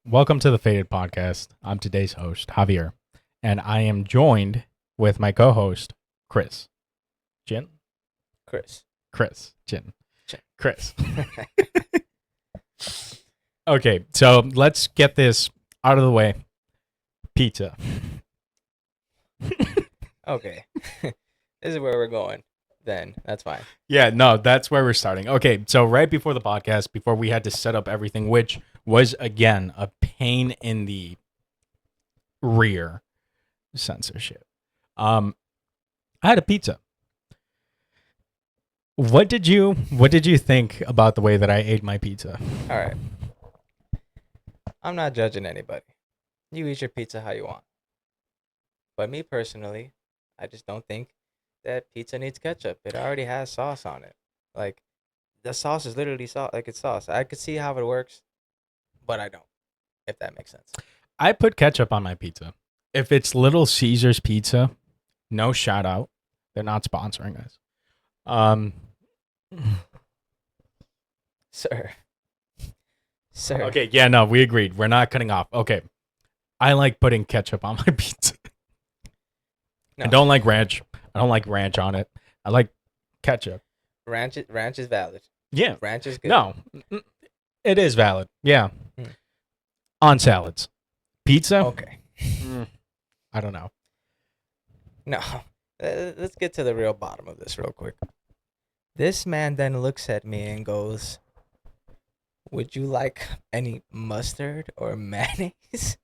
Welcome to the Faded Podcast. I'm today's host, Javier, and I am joined with my co-host, Chris. Jin? Chris. Jin. Jin. Chris. Okay, so let's get this out of the way. Pizza. Okay. This is where we're going. Then that's fine. Yeah, no, that's where we're starting. Okay, so right before the podcast, before we had to set up everything, which was, again, a pain in the rear, censorship. I had a pizza. What did you think about the way that I ate my pizza? All right. I'm not judging anybody. You eat your pizza how you want. But me personally, I just don't think that pizza needs ketchup. It already has sauce on it. Like the sauce is literally sauce. Like it's sauce. I could see how it works, but I don't. If that makes sense. I put ketchup on my pizza. If it's Little Caesars Pizza, no shout out. They're not sponsoring us. Sir. Sir. Okay, yeah, no, we agreed. We're not cutting off. Okay. I like putting ketchup on my pizza. No. I don't like ranch. I don't like ranch on it. I like ketchup. Ranch is valid. Yeah. Ranch is good. No. It is valid. Yeah. Hmm. On salads. Pizza? Okay. I don't know. No. Let's get to the real bottom of this real quick. This man then looks at me and goes, "Would you like any mustard or mayonnaise?"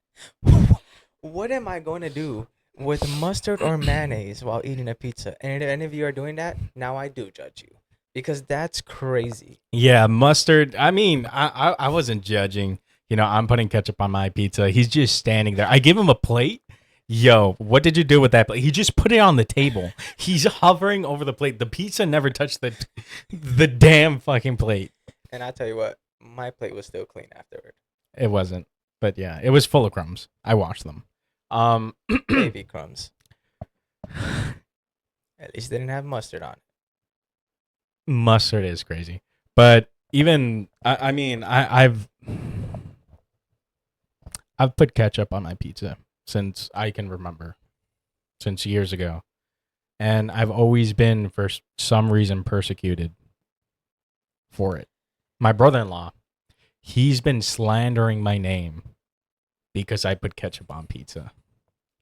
What am I going to do with mustard or mayonnaise while eating a pizza? And if any of you are doing that, now I do judge you. Because that's crazy. Yeah, mustard. I mean, I wasn't judging. You know, I'm putting ketchup on my pizza. He's just standing there. I give him a plate. Yo, what did you do with that plate? He just put it on the table. He's hovering over the plate. The pizza never touched the damn fucking plate. And I tell you what, my plate was still clean afterward. It wasn't. But yeah, it was full of crumbs. I washed them. Baby crumbs. At least they didn't have mustard on it. Mustard is crazy. But even I've put ketchup on my pizza since I can remember, since years ago. And I've always been, for some reason, persecuted for it. My brother-in-law, he's been slandering my name because I put ketchup on pizza.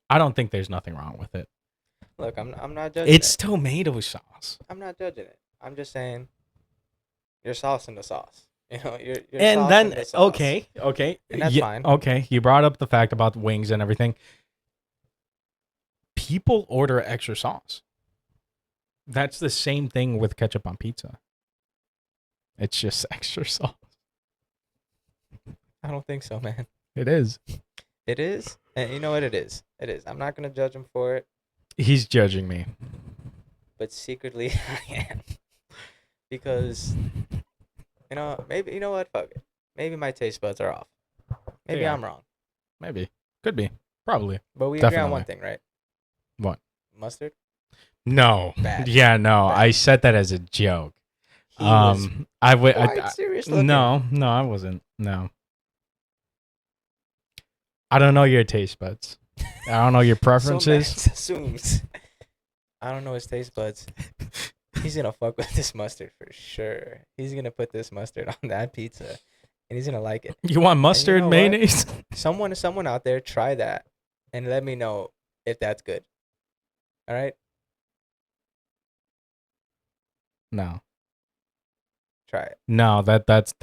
I don't think there's nothing wrong with it. Look, I'm not judging It's it. tomato sauce. I'm not judging it. I'm just saying you're sauce in the sauce. You know, you're And sauce then in the sauce. okay, And that's fine. Okay, you brought up the fact about wings and everything. People order extra sauce. That's the same thing with ketchup on pizza. It's just extra sauce. I don't think so, man. It is. It is, and you know what it is. It is. I'm not gonna judge him for it, He's judging me. but secretly I am, because maybe you know what? Fuck it. Maybe my taste buds are off. Maybe Yeah. I'm wrong. Maybe. Could be. Probably. But we agree on Definitely. one thing, right? What? Mustard. No. Bad. Yeah, no. Bad. I said that as a joke. He was I would. quite serious looking. No, I wasn't. No. I don't know your taste buds. I don't know your So preferences. Max assumes. I don't know his taste buds. He's gonna fuck with this mustard for sure. He's gonna put this mustard on that pizza, and he's gonna like it. You want mustard know what? mayonnaise? Someone out there, try that, and let me know if that's good. All right, No. try it. No, that's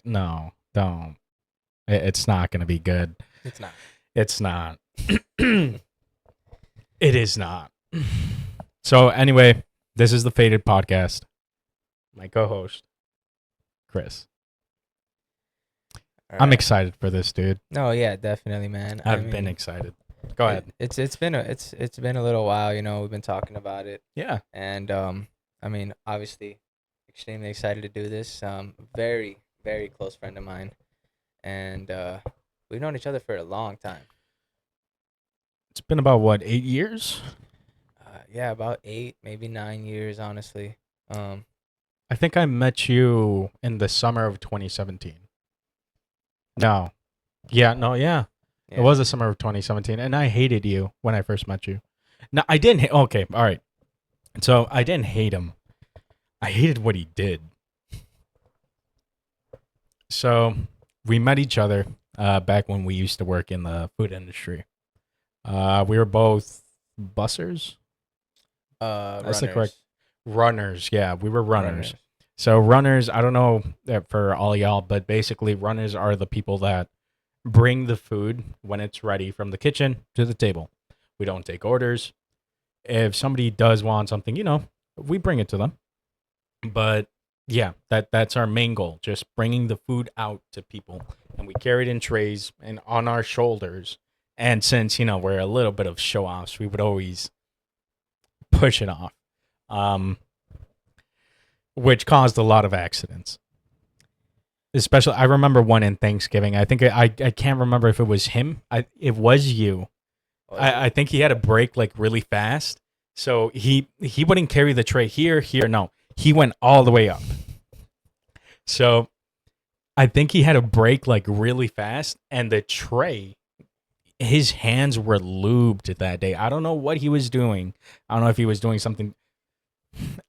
no. Don't. It's not going to be good. It's not. It's not. It is not. So anyway, this is the Faded Podcast. My co-host, Chris. All I'm right. excited for this, dude. No, yeah, definitely, man. I've been excited. Go ahead. It's been a little while. You know, we've been talking about it, Yeah. and I mean, obviously, extremely excited to do this. Very very close friend of mine, and we've known each other for a long time. It's been about what, 8 years? Yeah, about 8, maybe 9 years, honestly. I think I met you in the summer of 2017. No. Yeah, no, yeah. It Yeah. was the summer of 2017, and I hated you when I first met you. No, I didn't. Okay, all right. So I didn't hate him. I hated what he did. So we met each other back when we used to work in the food industry. We were both bussers. That's the correct runners. Yeah, we were runners. So runners, I don't know for all y'all, but basically runners are the people that bring the food when it's ready from the kitchen to the table. We don't take orders. If somebody does want something, we bring it to them. But yeah, that's our main goal, just bringing the food out to people. And we carry it in trays and on our shoulders. And since, we're a little bit of show offs, we would always push it off. Which caused a lot of accidents. Especially, I remember one in Thanksgiving. I think I can't remember if it was him. It was you. I think he had a break like really fast, so he wouldn't carry the tray here. No, he went all the way up. So I think he had a break like really fast, and the tray, his hands were lubed that day. I don't know what he was doing. I don't know if he was doing something.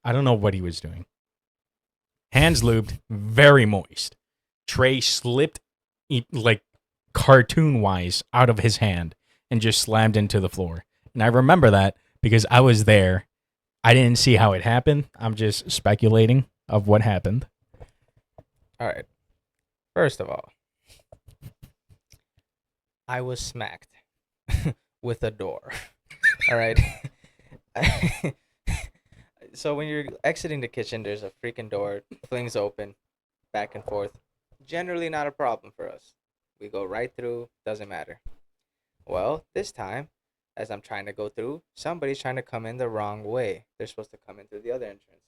I don't know what he was doing. Hands lubed, very moist. Tray slipped like cartoon wise out of his hand and just slammed into the floor. And I remember that because I was there. I didn't see how it happened. I'm just speculating of what happened. All right. First of all, I was smacked with a door. All right. So when you're exiting the kitchen, there's a freaking door, flings open, back and forth. Generally not a problem for us. We go right through, doesn't matter. Well, this time, as I'm trying to go through, somebody's trying to come in the wrong way. They're supposed to come in through the other entrance.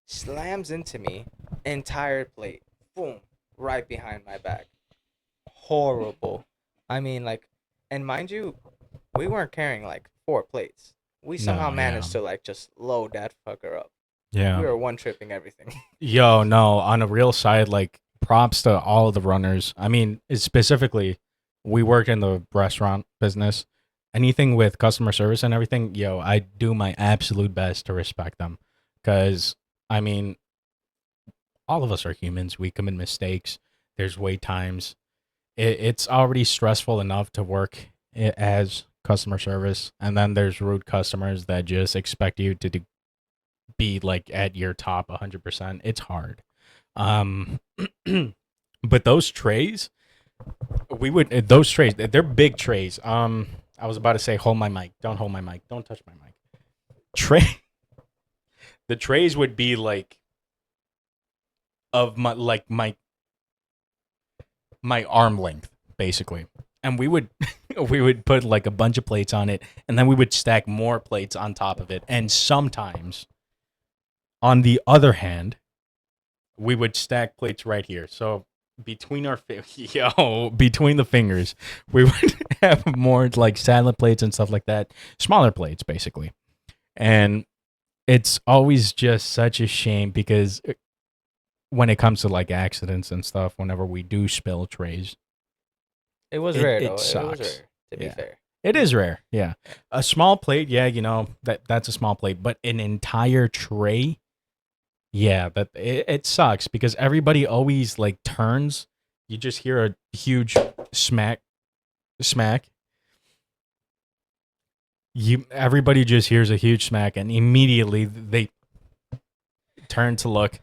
Slams into me, entire plate. Boom, right behind my back. Horrible. I mean, like, and mind you, we weren't carrying like 4 plates. We somehow No, managed yeah. to like just load that fucker up. Yeah. We were one tripping everything. Yo, no, on a real side, like props to all of the runners. I mean, specifically, we work in the restaurant business. Anything with customer service and everything, yo, I do my absolute best to respect them. Because, I mean, all of us are humans. We commit mistakes. There's wait times. It's already stressful enough to work as customer service. And then there's rude customers that just expect you to be like at your top 100%. It's hard. But those trays, those trays, they're big trays. I was about to say, hold my mic. Don't hold my mic. Don't touch my mic. The trays would be like of my arm length, basically. And we would we would put like a bunch of plates on it, and then we would stack more plates on top of it. And sometimes, on the other hand, we would stack plates right here. So between between the fingers, we would have more like salad plates and stuff like that, smaller plates basically. And it's always just such a shame because when it comes to like accidents and stuff, whenever we do spill trays, It was it, rare it though. It was sucks. rare, to be Yeah. fair. It is rare, yeah. A small plate, yeah, that's a small plate, but an entire tray, yeah, it sucks because everybody always like turns. You just hear a huge smack. Everybody just hears a huge smack, and immediately they turn to look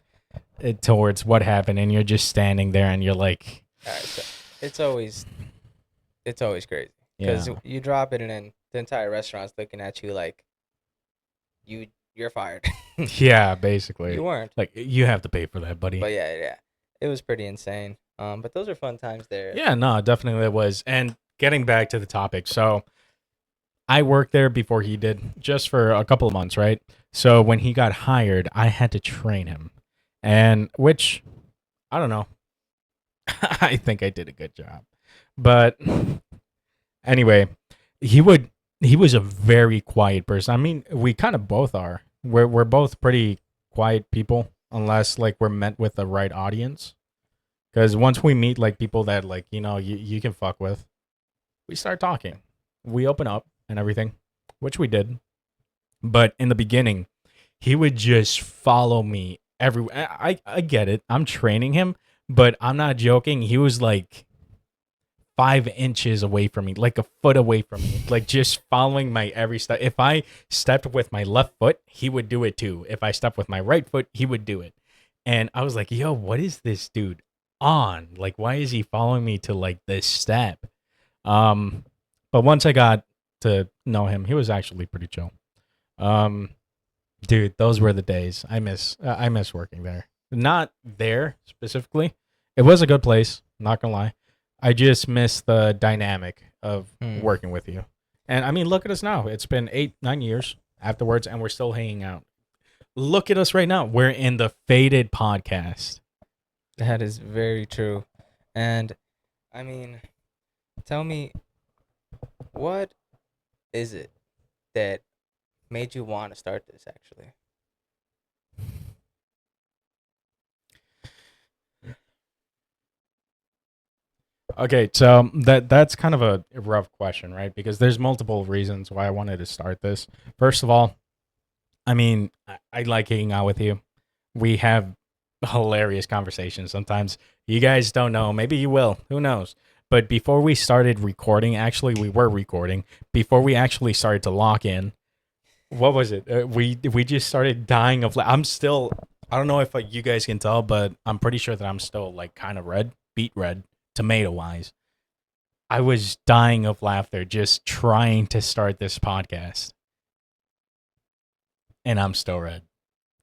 towards what happened, and you're just standing there, and you're like, All right, so it's always crazy yeah, because you drop it and then the entire restaurant's looking at you like you're fired. yeah, basically, You weren't, like you have to pay for that, buddy. but yeah, it was pretty insane. But those are fun times there. Yeah, no, definitely it was. And getting back to the topic, so I worked there before he did, just for a couple of months, right? So when he got hired, I had to train him, and which I don't know. I think I did a good job, but anyway, he would. He was a very quiet person. I mean, we kind of both are. We're both pretty quiet people, unless like we're met with the right audience. Because once we meet like people that like you can fuck with, we start talking. We open up and everything, which we did. But in the beginning, he would just follow me everywhere. I get it. I'm training him, but I'm not joking. He was like 5 inches away from me, like a foot away from me, like just following my every step. If I stepped with my left foot, he would do it too. If I stepped with my right foot, he would do it. And I was like, yo, what is this dude on? Like, why is he following me to like this step? Um, but once I got to know him, he was actually pretty chill. Um, dude, those were the days. I miss working there. Not there specifically. It was a good place, not gonna lie. I just miss the dynamic of working with you. And I mean, look at us now. It's been 8, 9 years afterwards, and we're still hanging out. Look at us right now. We're in the Faded podcast. That is very true. And I mean, tell me, what is it that made you want to start this actually? Okay, so that's kind of a rough question, right? Because there's multiple reasons why I wanted to start this. First of all, I mean, I like hanging out with you. We have hilarious conversations sometimes. You guys don't know. Maybe you will. Who knows? But before we started recording, actually, we were recording. Before we actually started to lock in, what was it? We just started dying of. I'm still. I don't know if you guys can tell, but I'm pretty sure that I'm still like kind of red, beet red, tomato wise. I was dying of laughter just trying to start this podcast, and I'm still red.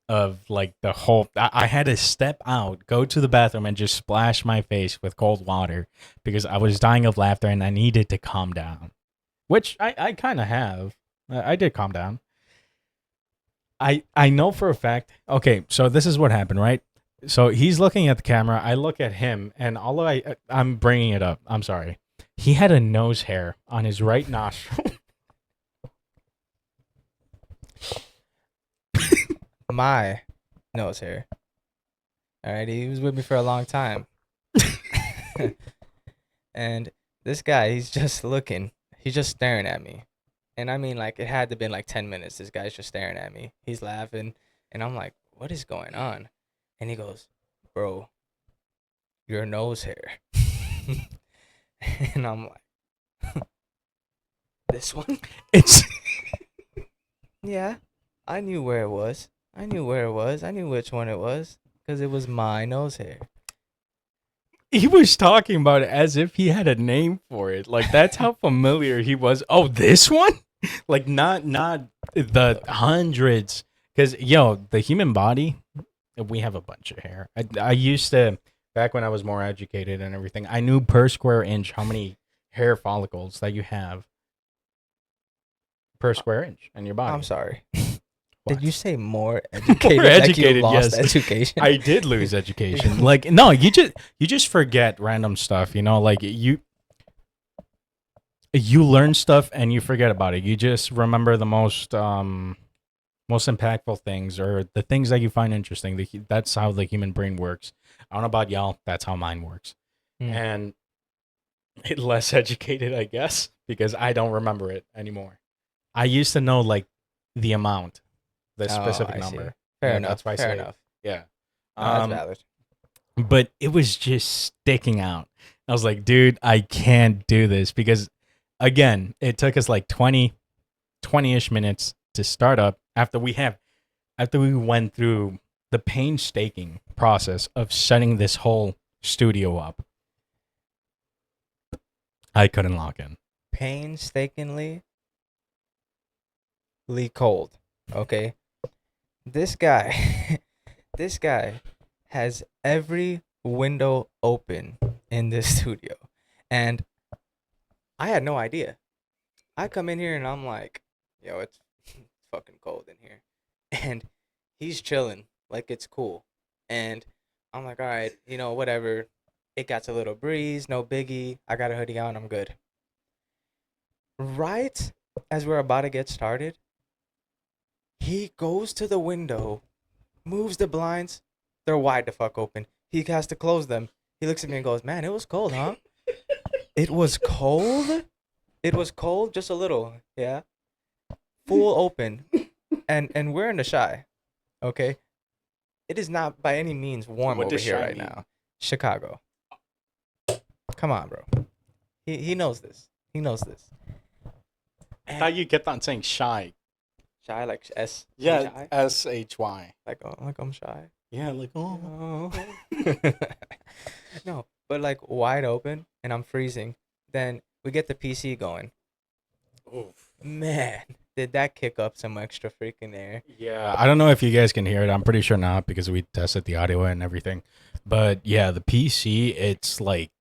Of like the whole, I had to step out, go to the bathroom, and just splash my face with cold water because I was dying of laughter and I needed to calm down, which I kind of have. I did calm down. I know for a fact. Okay, so this is what happened, right? So he's looking at the camera. I look at him, and I'm bringing it up. I'm sorry. He had a nose hair on his right nostril. My nose hair. All right, he was with me for a long time. And this guy, he's just looking. He's just staring at me. And I mean, like, it had to been like 10 minutes. This guy's just staring at me. He's laughing. And I'm like, what is going on? And he goes, bro, your nose hair. And I'm like, this one? It's Yeah, I knew where it was. I knew where it was. I knew which one it was. Because it was my nose hair. he was talking about it as if he had a name for it. Like that's how familiar he was. Oh, this one? Like not the hundreds. Because the human body, we have a bunch of hair. I used to, back when I was more educated and everything, I knew per square inch how many hair follicles that you have per square inch in your body. I'm sorry. What? Did you say more educated? More educated, like you lost yes. education. I did lose education. Like no, you just forget random stuff. Like you learn stuff and you forget about it. You just remember the most impactful things or the things that you find interesting. That's how the human brain works. I don't know about y'all. That's how mine works. And less educated, I guess, because I don't remember it anymore. I used to know like the amount, the specific number. See. Fair enough. That's why I Fair say enough. yeah. No, that's valid. But it was just sticking out. I was like, dude, I can't do this because, again, it took us like 20-ish minutes to start up after we went through the painstaking process of setting this whole studio up. I couldn't lock in. Painstakingly cold. Okay. This guy has every window open in this studio. And I had no idea. I come in here and I'm like, yo, it's fucking cold in here. And he's chilling like it's cool. And I'm like, all right, whatever. It got a little breeze, no biggie. I got a hoodie on, I'm good. Right as we're about to get started, he goes to the window, moves the blinds. They're wide the fuck open. He has to close them. He looks at me and goes, "Man, it was cold, huh?" It was cold. It was cold, just a little. Yeah, full open, and we're in the shy. Okay, it is not by any means warm What over does here shy right mean? now. Chicago. Come on, bro. He knows this. He knows this. I thought you kept on saying shy. Shy like S. Yeah, Shy? SHY. Like I'm shy. Yeah, like Oh. No, but like wide open, and I'm freezing. Then we get the PC going. Oof. Man, did that kick up some extra freaking air? Yeah, I don't know if you guys can hear it. I'm pretty sure not because we tested the audio and everything. But yeah, the PC, it's like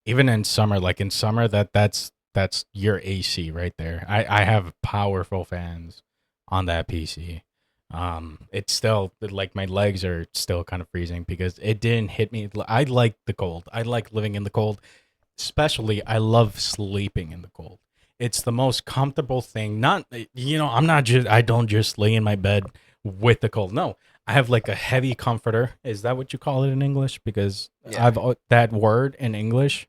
even in summer, like in summer that's your AC right there. I have powerful fans on that PC. It's still like my legs are still kind of freezing because it didn't hit me. I like the cold. I like living in the cold. Especially I love sleeping in the cold. It's the most comfortable thing. Not I'm not just I don't just lay in my bed with the cold. No. I have like a heavy comforter. Is that what you call it in English? Because Yeah. that word in English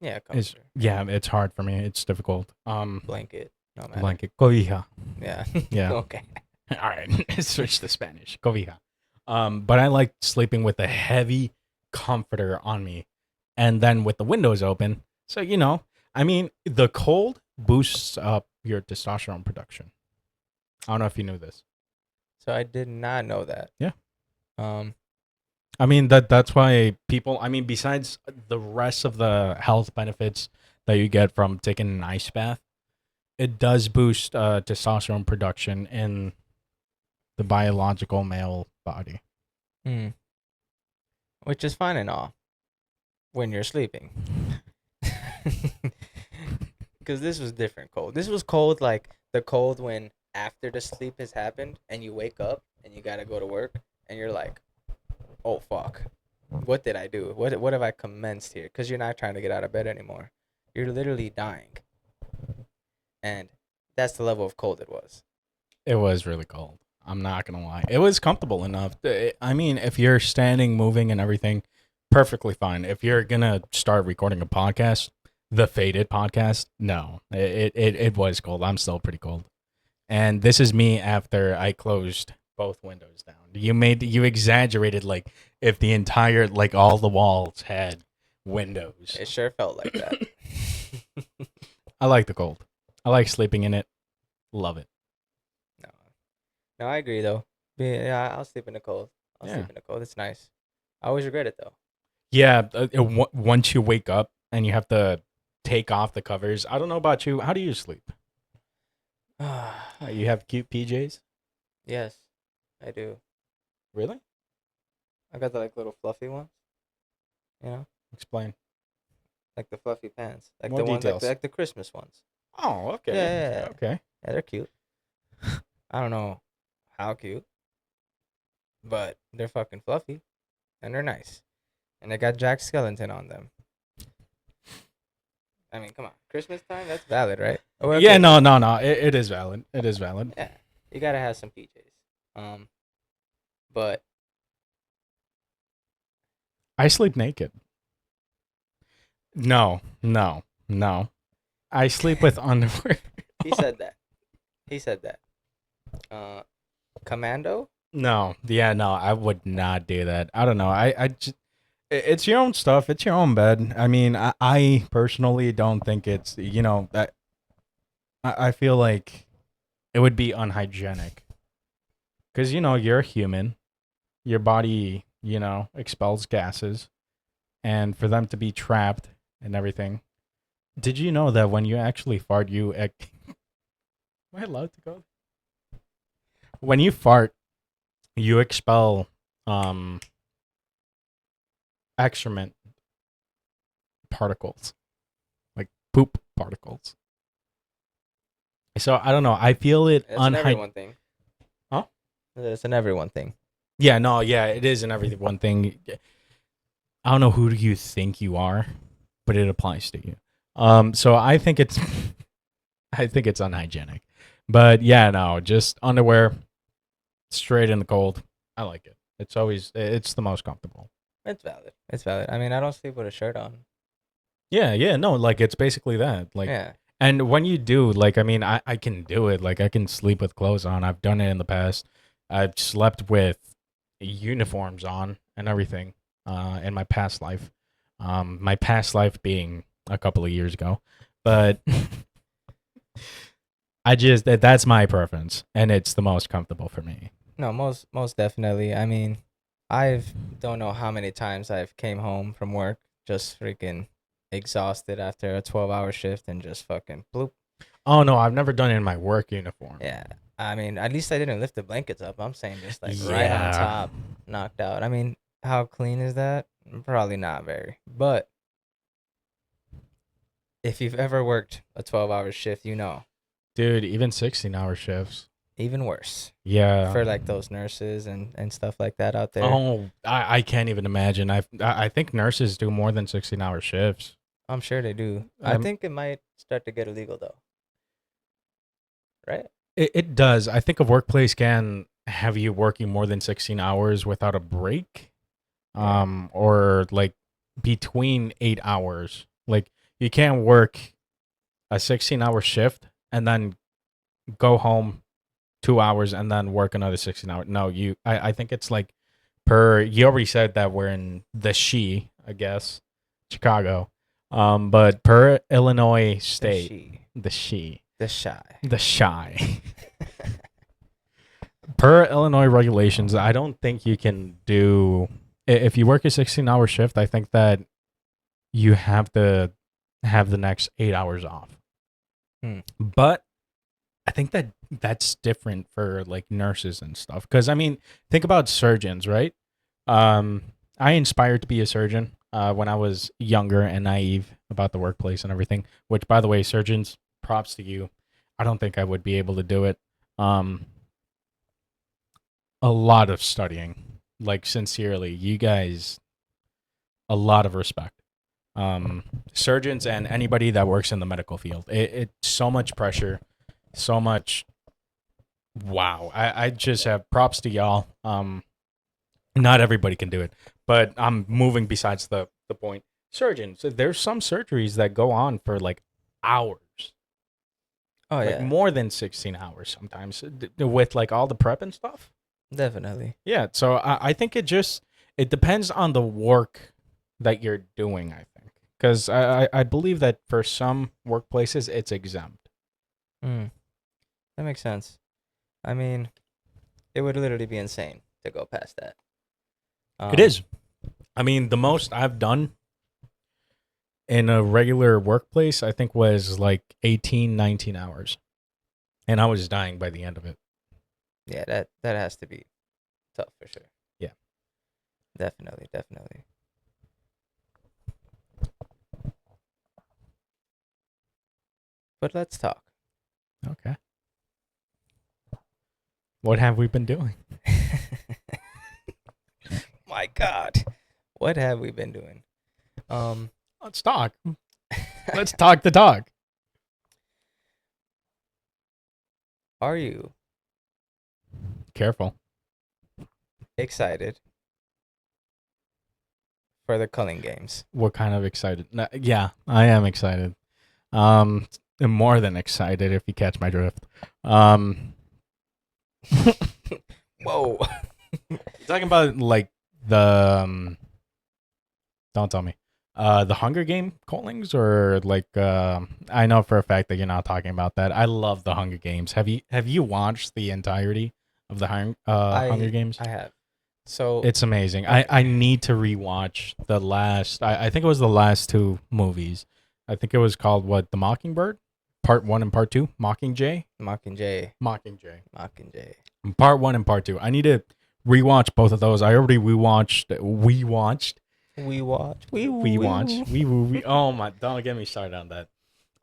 Yeah, is comforter. yeah, it's hard for me. It's difficult. Blanket. No matter. Blanket, cobija. Yeah. Yeah. Okay. All right, switch to Spanish, cobija. But I like sleeping with a heavy comforter on me, and then with the windows open. So I mean, the cold boosts up your testosterone production. I don't know if you knew this. So I did not know that. Yeah. Um. I mean that's why people. I mean, besides the rest of the health benefits that you get from taking an ice bath, it does boost testosterone production in the biological male body. Which is fine and all when you're sleeping. Because this was different cold. This was cold like the cold when after the sleep has happened and you wake up and you gotta go to work and you're like, oh fuck, what did I do? What have I commenced here? Because you're not trying to get out of bed anymore. You're literally dying, and that's the level of cold it was. It was really cold. I'm not gonna lie. It was comfortable enough. I mean, if you're standing, moving, and everything, perfectly fine. If you're gonna start recording a podcast, the Faded podcast, no, it was cold. I'm still pretty cold. And this is me after I closed both windows down. You exaggerated like if the entire like all the walls had windows. It sure felt like that. I like the cold. I like sleeping in it. Love it. No, no, I agree though. Yeah, I'll sleep in the cold. I'll Yeah. sleep in the cold. It's nice. I always regret it though. Yeah, once you wake up and you have to take off the covers. I don't know about you. How do you sleep? You have cute PJs? Yes, I do. Really? I got the like little fluffy ones. You know, Explain. like the fluffy pants, like More the ones details. like the Christmas ones. Oh, okay. Yeah. Okay. Yeah, they're cute. I don't know how cute, but they're fucking fluffy, and they're nice, and they got Jack Skellington on them. I mean, come on, Christmas time, that's valid, right? Oh, okay. Yeah, no. It is valid. It is valid. Yeah, you gotta have some PJs. But I sleep naked. No. I sleep with underwear. he said that. He said that. Commando. No. Yeah, no. I would not do that. I don't know. I just it's your own stuff. It's your own bed. I mean, I personally don't think it's that I feel like it would be unhygienic because you're a human. Your body expels gases, and for them to be trapped and everything. Did you know that when you actually fart, am I allowed to go? When you fart, you expel excrement particles, like poop particles. So I don't know. I feel it It's an unhygienic. everyone thing. Huh? It's an everyone thing. Yeah, no, yeah, it is an everything thing. I don't know who do you think you are, but it applies to you. So I think it's unhygienic. But yeah, no, just underwear straight in the cold. I like it. It's the most comfortable. It's valid. It's valid. I mean, I don't sleep with a shirt on. Yeah, no, like it's basically that. Like, Yeah. and when you do, like, I mean, I can do it. Like, I can sleep with clothes on. I've done it in the past. I've slept with uniforms on and everything in my past life. My past life being a couple of years ago, but that's my preference, and it's the most comfortable for me. No, most definitely. I mean, I've don't know how many times I've came home from work just freaking exhausted after a 12-hour shift and just fucking bloop. Oh no, I've never done it in my work uniform. Yeah. I mean, at least I didn't lift the blankets up. I'm saying just like right on Yeah. top, knocked out. I mean, how clean is that? Probably not very. But if you've ever worked a 12-hour shift, you know, Dude, even 16-hour shifts. even worse Yeah. for like those nurses and stuff like that out there. Oh, I can't even imagine. I think nurses do more than 16-hour shifts. I'm sure they do. I think it might start to get illegal though. Right? It does. I think a workplace can have you working more than 16 hours without a break. Or like between 8 hours. Like you can't work a 16-hour shift and then go home 2 hours and then work another 16 hours. No, I think it's like you already said that we're in I guess, Chicago. But per Illinois state, The shy. the shy. Per Illinois regulations, I don't think you can do if you work a 16-hour shift, I think that you have to have the next 8 hours off. But I think that that's different for like nurses and stuff. Because I mean, think about surgeons, right? I inspired to be a surgeon when I was younger and naive about the workplace and everything. Which, by the way, surgeons, props to you. I don't think I would be able to do it. A lot of studying, like sincerely, you guys, a lot of respect. Surgeons and anybody that works in the medical field, it's so much pressure, so much. Wow, I just have props to y'all. Not everybody can do it, but I'm moving besides the point. Surgeons, there's some surgeries that go on for like hours. Oh like yeah. more than 16 hours sometimes with like all the prep and stuff. Definitely. Yeah, so I think it depends on the work that you're doing, I think. Because I believe that for some workplaces, it's exempt. That makes sense. I mean, it would literally be insane to go past that. It is. I mean, the most I've done in a regular workplace, I think was like 18, 19 hours. And I was dying by the end of it. Yeah, that has to be tough for sure. Yeah. Definitely. But let's talk. Okay. What have we been doing? My God. What have we been doing? Let's talk. Let's talk the talk. Are you Careful. excited for the Culling games? What kind of excited? Yeah, I am excited. I'm more than excited if you catch my drift. Whoa. You're talking about like the don't tell me. The Hunger Game callings or like I know for a fact that you're not talking about that. I love the Hunger Games. Have you watched the entirety of the Hunger Games? I have. So It's amazing. I need to rewatch the last I think it was the last two movies. I think it was called what, The Mockingbird? Part 1 and Part 2? Mockingjay? Mockingjay. Part 1 and Part 2. I need to rewatch both of those. I already we watched. Oh my, don't get me started on that.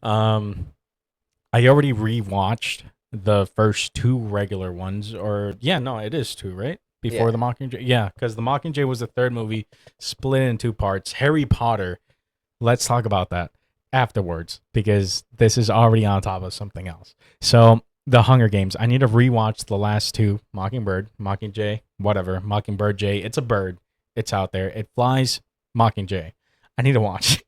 I already rewatched the first two regular ones, or yeah, no, it is two, right? Before the Mockingjay. Yeah, because the Mockingjay was the third movie, split in two parts. Harry Potter. Let's talk about that afterwards because this is already on top of something else. So the Hunger Games. I need to rewatch the last two. Mockingbird, Mockingjay, whatever. Mockingbird Jay. It's a bird. It's out there. It flies. Mockingjay. I need to watch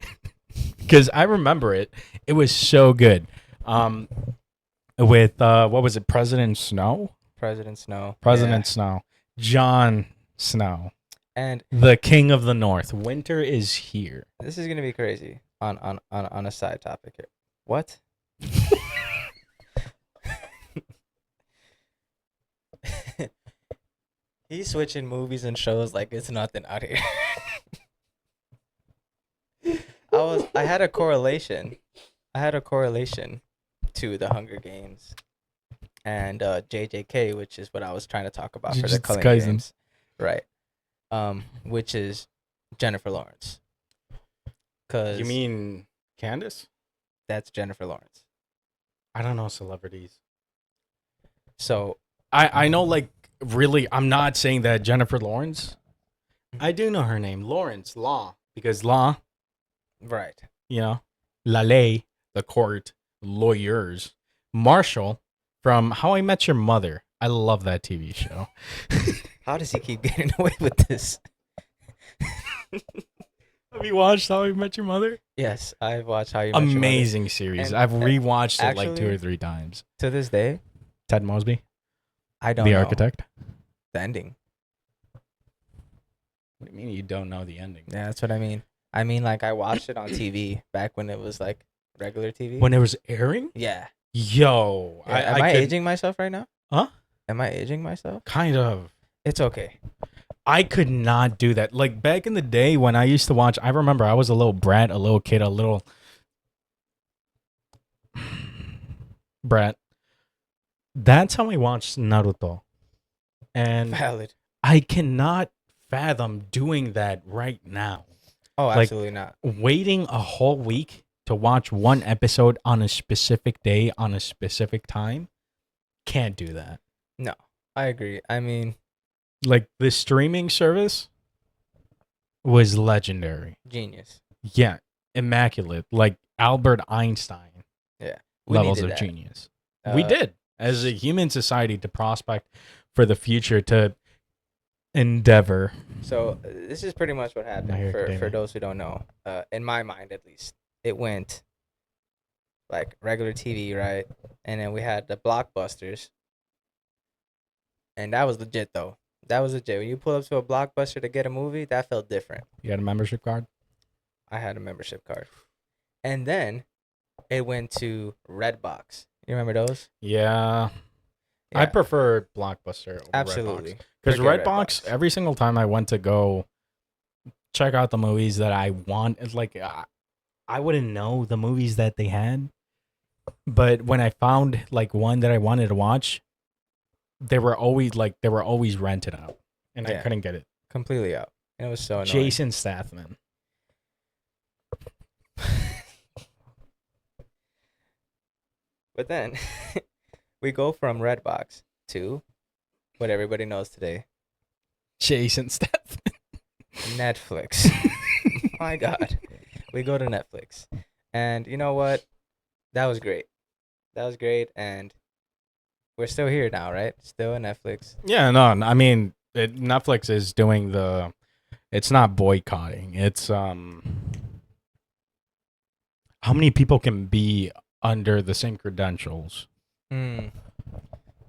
because I remember it. It was so good. With what was it? President Snow. President Snow. President Snow. Jon Snow. And The King of the North. Winter is here. this is gonna be crazy. On a side topic here. What? He's switching movies and shows like it's nothing out here. I had a correlation. To the Hunger Games and JJK, which is what I was trying to talk about for the Jujutsu Culling Kaisen. Games. Right. Which is Jennifer Lawrence. Cause You mean Candace? that's Jennifer Lawrence. I don't know celebrities. So I know, like, really, I'm not saying that Jennifer Lawrence. I do know her name, Lawrence Law, because law, right. you know, la ley, the court, lawyers. Marshall from How I Met Your Mother. I love that TV show. How does he keep getting away with this? Have you watched How I Met Your Mother? Yes, I've watched How You Met Your Mother. Amazing series. And- I've rewatched it like 2 actually- or 3 times. To this day, Ted Mosby, I don't the know architect. the ending. What do you mean you don't know the ending? Yeah, that's what I mean. I mean, like I watched it on TV back when it was like regular TV. When it was airing? Yeah. Yo, Am I could- aging myself right now? Huh? Am I aging myself? Kind of. It's okay. I could not do that. Like back in the day when I used to watch, I remember I was a little brat, a little kid, a little brat. That's how I watched Naruto. And Valid. I cannot fathom doing that right now. Oh, Like- absolutely not. Waiting a whole week to watch one episode on a specific day on a specific time, can't do that. No, I agree. I mean, Like the streaming service was legendary. genius. Yeah, immaculate. Like Albert Einstein We levels needed of that. genius. We Uh, did as a human society to prospect for the future, to endeavor. So this is pretty much what My happened for Academia. those who don't know. In my mind, at least, it went like regular TV, right? And then we had the blockbusters, and that was legit though. That was legit. When you pull up to a blockbuster to get a movie, that felt different. You had a membership card? I had a membership card, and then it went to Redbox. You remember those? Yeah. I Yeah, prefer Blockbuster over absolutely. Because Forget Redbox, Redbox. every single time I went to go check out the movies that I want, it's like I wouldn't know the movies that they had. But when I found like one that I wanted to watch, they were always rented out, and I Yeah. couldn't get it. Completely out. And it was so annoying. Jason Statham. But then we go from Redbox to what everybody knows today, Jason Statham. Netflix. My God. We go to Netflix. And you know what? That was great. That was great. And we're still here now, right? Still on Netflix. Yeah, no, I mean Netflix is doing the. It's not boycotting. It's how many people can be under the same credentials? Hmm.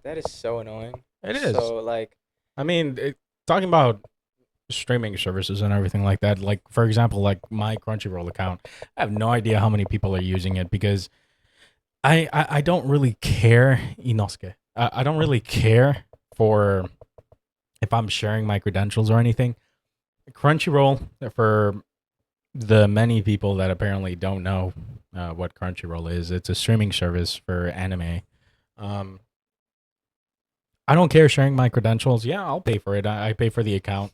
That is so annoying. It is. So, like, I mean, talking about streaming services and everything like that. Like, for example, like my Crunchyroll account, I have no idea how many people are using it because I don't really care, Inosuke. I don't really care for if I'm sharing my credentials or anything. Crunchyroll, for the many people that apparently don't know what Crunchyroll is, it's a streaming service for anime. I don't care sharing my credentials. Yeah, I'll pay for it. I pay for the account.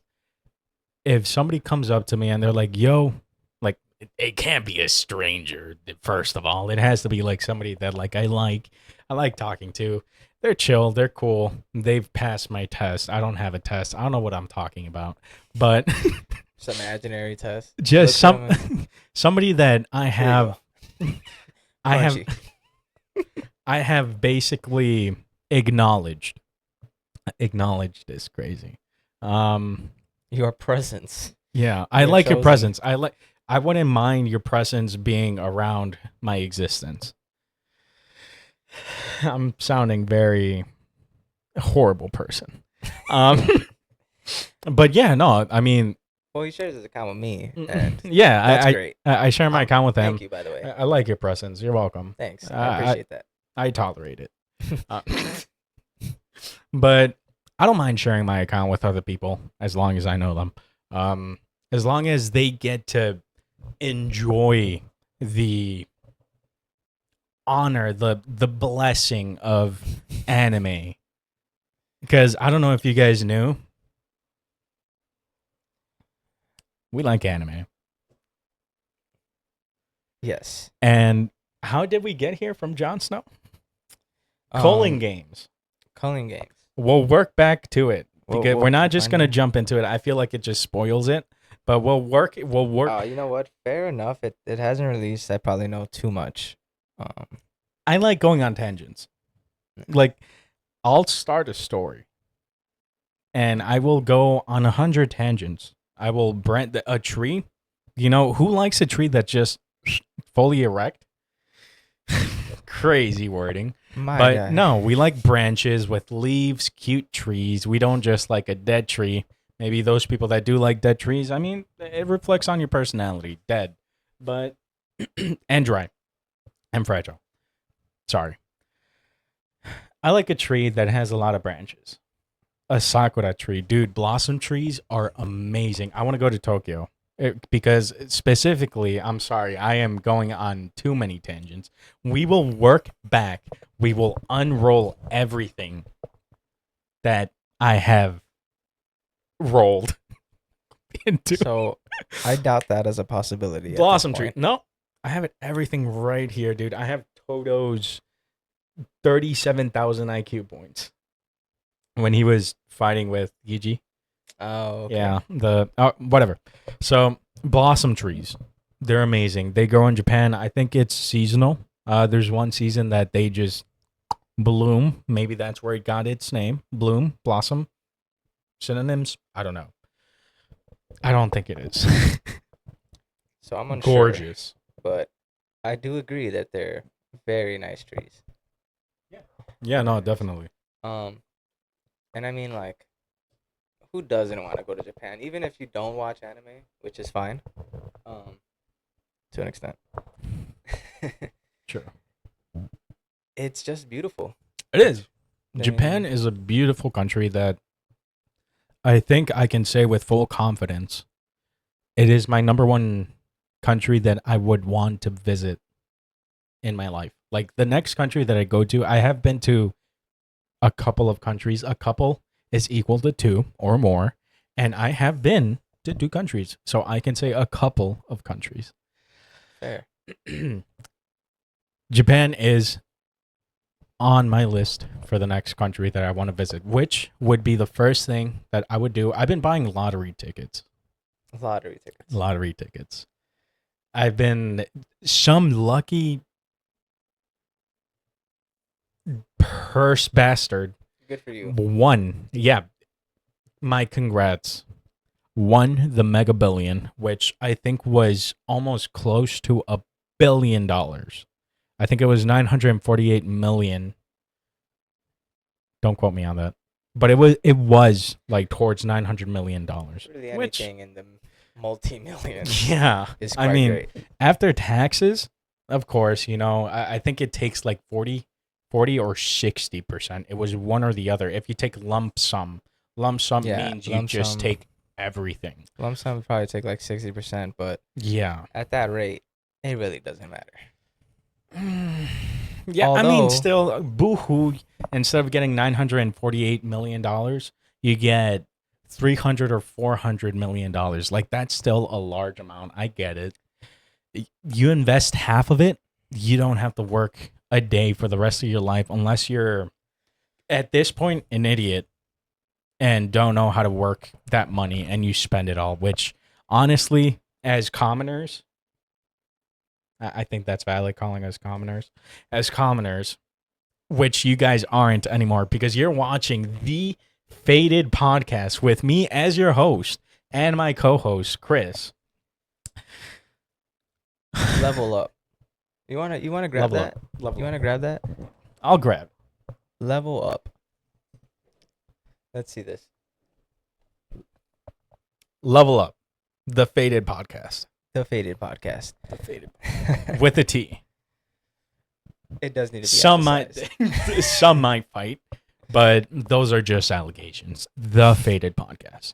If somebody comes up to me and they're like, yo, like, it can't be a stranger, first of all. It has to be like somebody that like I like talking to. They're chill, they're cool. They've passed my test. I don't have a test. I don't know what I'm talking about. But some imaginary test. just Look at 'em somebody that I Here you have go. I have basically acknowledged is crazy. You your presence. Yeah, I You're like your chosen. presence. I wouldn't mind your presence being around my existence. I'm sounding very horrible person. Um but yeah, no, I mean, Well, he shares his account with me, and yeah, that's great. I share my account with him. Thank you, by the way. I like your presence. You're welcome. Thanks. I I appreciate that. I tolerate it. Uh, but I don't mind sharing my account with other people as long as I know them. As long as they get to enjoy the honor, the blessing of anime. Because I don't know if you guys knew, we like anime. Yes. And how did we get here from Jon Snow? Culling games. Culling games. We'll work back to it because we're not just I gonna know. jump into it. I feel like it just spoils it. But we'll work. We'll work. You know what? Fair enough. It hasn't released. I probably know too much. I like going on tangents. Like, I'll start a story, and I will go on 100 tangents. I will branch a tree. You know who likes a tree that's just fully erect? Crazy wording. My guy. No, we like branches with leaves, cute trees. We don't just like a dead tree. Maybe those people that do like dead trees, I mean, it reflects on your personality. Dead. But, and dry. And fragile. Sorry. I like a tree that has a lot of branches. A sakura tree. Dude, blossom trees are amazing. I want to go to Tokyo. Because specifically, I'm sorry, I am going on too many tangents. We will work back. We will unroll everything that I have rolled into. So I doubt that as a possibility. at this Blossom tree. point. No, I have everything right here, dude. I have Toto's 37,000 IQ points when he was fighting with Yuji. Oh, okay. Yeah, whatever. So blossom trees, they're amazing. They grow in Japan. I think it's seasonal. There's one season that they just bloom. Maybe that's where it got its name. Bloom, blossom, synonyms. I don't know. I don't think it is. So I'm unsure. Gorgeous. But I do agree that they're very nice trees. Yeah, no, definitely. And I mean, like, who doesn't want to go to Japan? Even if you don't watch anime, which is fine, to an extent. Sure. It's just beautiful. It is. I Japan mean- is a beautiful country that I think I can say with full confidence it is my number one country that I would want to visit in my life. Like the next country that I go to, I have been to a couple of countries. A couple is equal to two or more. And I have been to 2 countries. So I can say a couple of countries. Fair. Japan is on my list for the next country that I want to visit, which would be the first thing that I would do. I've been buying lottery tickets. Lottery tickets. Lottery tickets. I've been some lucky purse bastard Good for you. won. Yeah. My congrats. Won the Mega Billion, which I think was almost close to $1 billion. I think it was 948 million. Don't quote me on that. But it was like towards $900 million. Really Which, anything in the multi-millions yeah. is quite I mean, great. after taxes, of course, you know, I think it takes like 40 or 60%. It was one or the other. If you take lump sum Yeah, means you lump just sum. take everything. Lump sum would probably take like 60%, but Yeah. at that rate, it really doesn't matter. Yeah, I mean, Although- still, boo-hoo, instead of getting $948 million, you get $300 or $400 million. Like, that's still a large amount. I get it. You invest half of it, you don't have to work a day for the rest of your life unless you're, at this point, an idiot and don't know how to work that money and you spend it all, which, honestly, as commoners, I think that's valid calling us commoners. As commoners, which you guys aren't anymore because you're watching the Faded podcast with me as your host and my co-host Chris. Level up. You wanna grab Level that? up. Level You up. wanna grab that? I'll grab. Level up. Let's see this. Level up. The Faded Podcast. The Faded Podcast. The Faded with a T. It does need to be Some emphasized. some might fight, but those are just allegations. The Faded Podcast.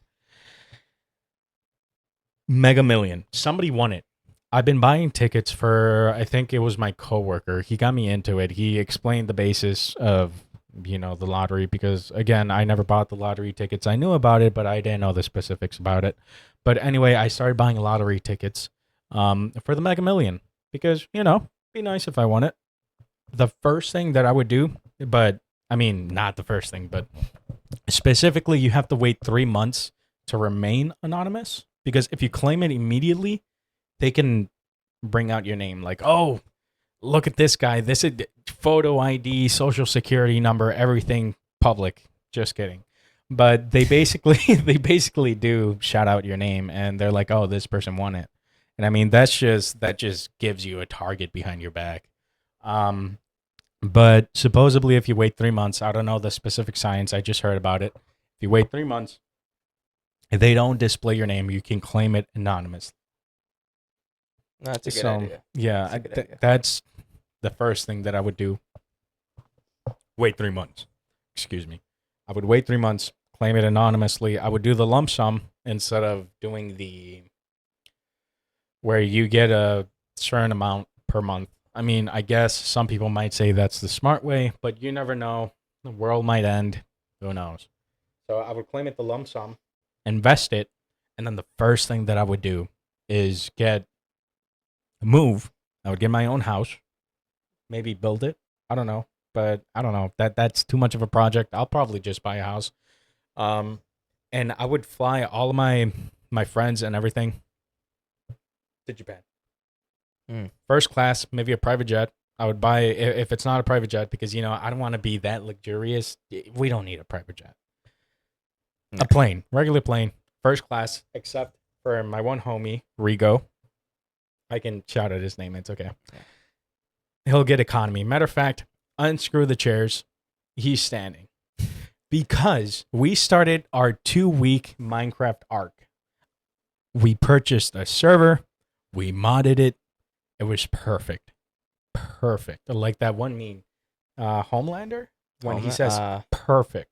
Mega Million. Somebody won it. I've been buying tickets for, I think it was my coworker. He got me into it. He explained the basis of, the lottery because, again, I never bought the lottery tickets. I knew about it, but I didn't know the specifics about it. But anyway, I started buying lottery tickets for the Mega Million because, be nice if I won it. The first thing that I would do, but I mean, not the first thing, but specifically, you have to wait 3 months to remain anonymous because if you claim it immediately, they can bring out your name like, oh, look at this guy. This is photo ID, social security number, everything public. Just kidding. But they basically do shout out your name and they're like, oh, this person won it. And I mean, that just gives you a target behind your back. But supposedly if you wait 3 months, I don't know the specific science. I just heard about it. If you wait 3 months, if they don't display your name, you can claim it anonymously. No, that's a good idea. Yeah, That's a good idea. that's the first thing that I would do. Wait 3 months. Excuse me. I would wait 3 months, claim it anonymously. I would do the lump sum instead of doing the where you get a certain amount per month. I mean, I guess some people might say that's the smart way, but you never know. The world might end. Who knows? So I would claim it the lump sum, invest it, and then the first thing that I would do is move. I would get my own house, maybe build it. I don't know, but I don't know. That's too much of a project. I'll probably just buy a house. And I would fly all of my friends and everything to Japan. First class, maybe a private jet. I would buy if it's not a private jet because I don't want to be that luxurious. We don't need a private jet. A plane, regular plane, first class, except for my one homie, Rigo. I can shout out his name. It's okay. He'll get economy. Matter of fact, unscrew the chairs. He's standing. Because we started our 2-week Minecraft arc. We purchased a server. We modded it. It was perfect. Perfect. Like that one meme, Homelander, when he says perfect.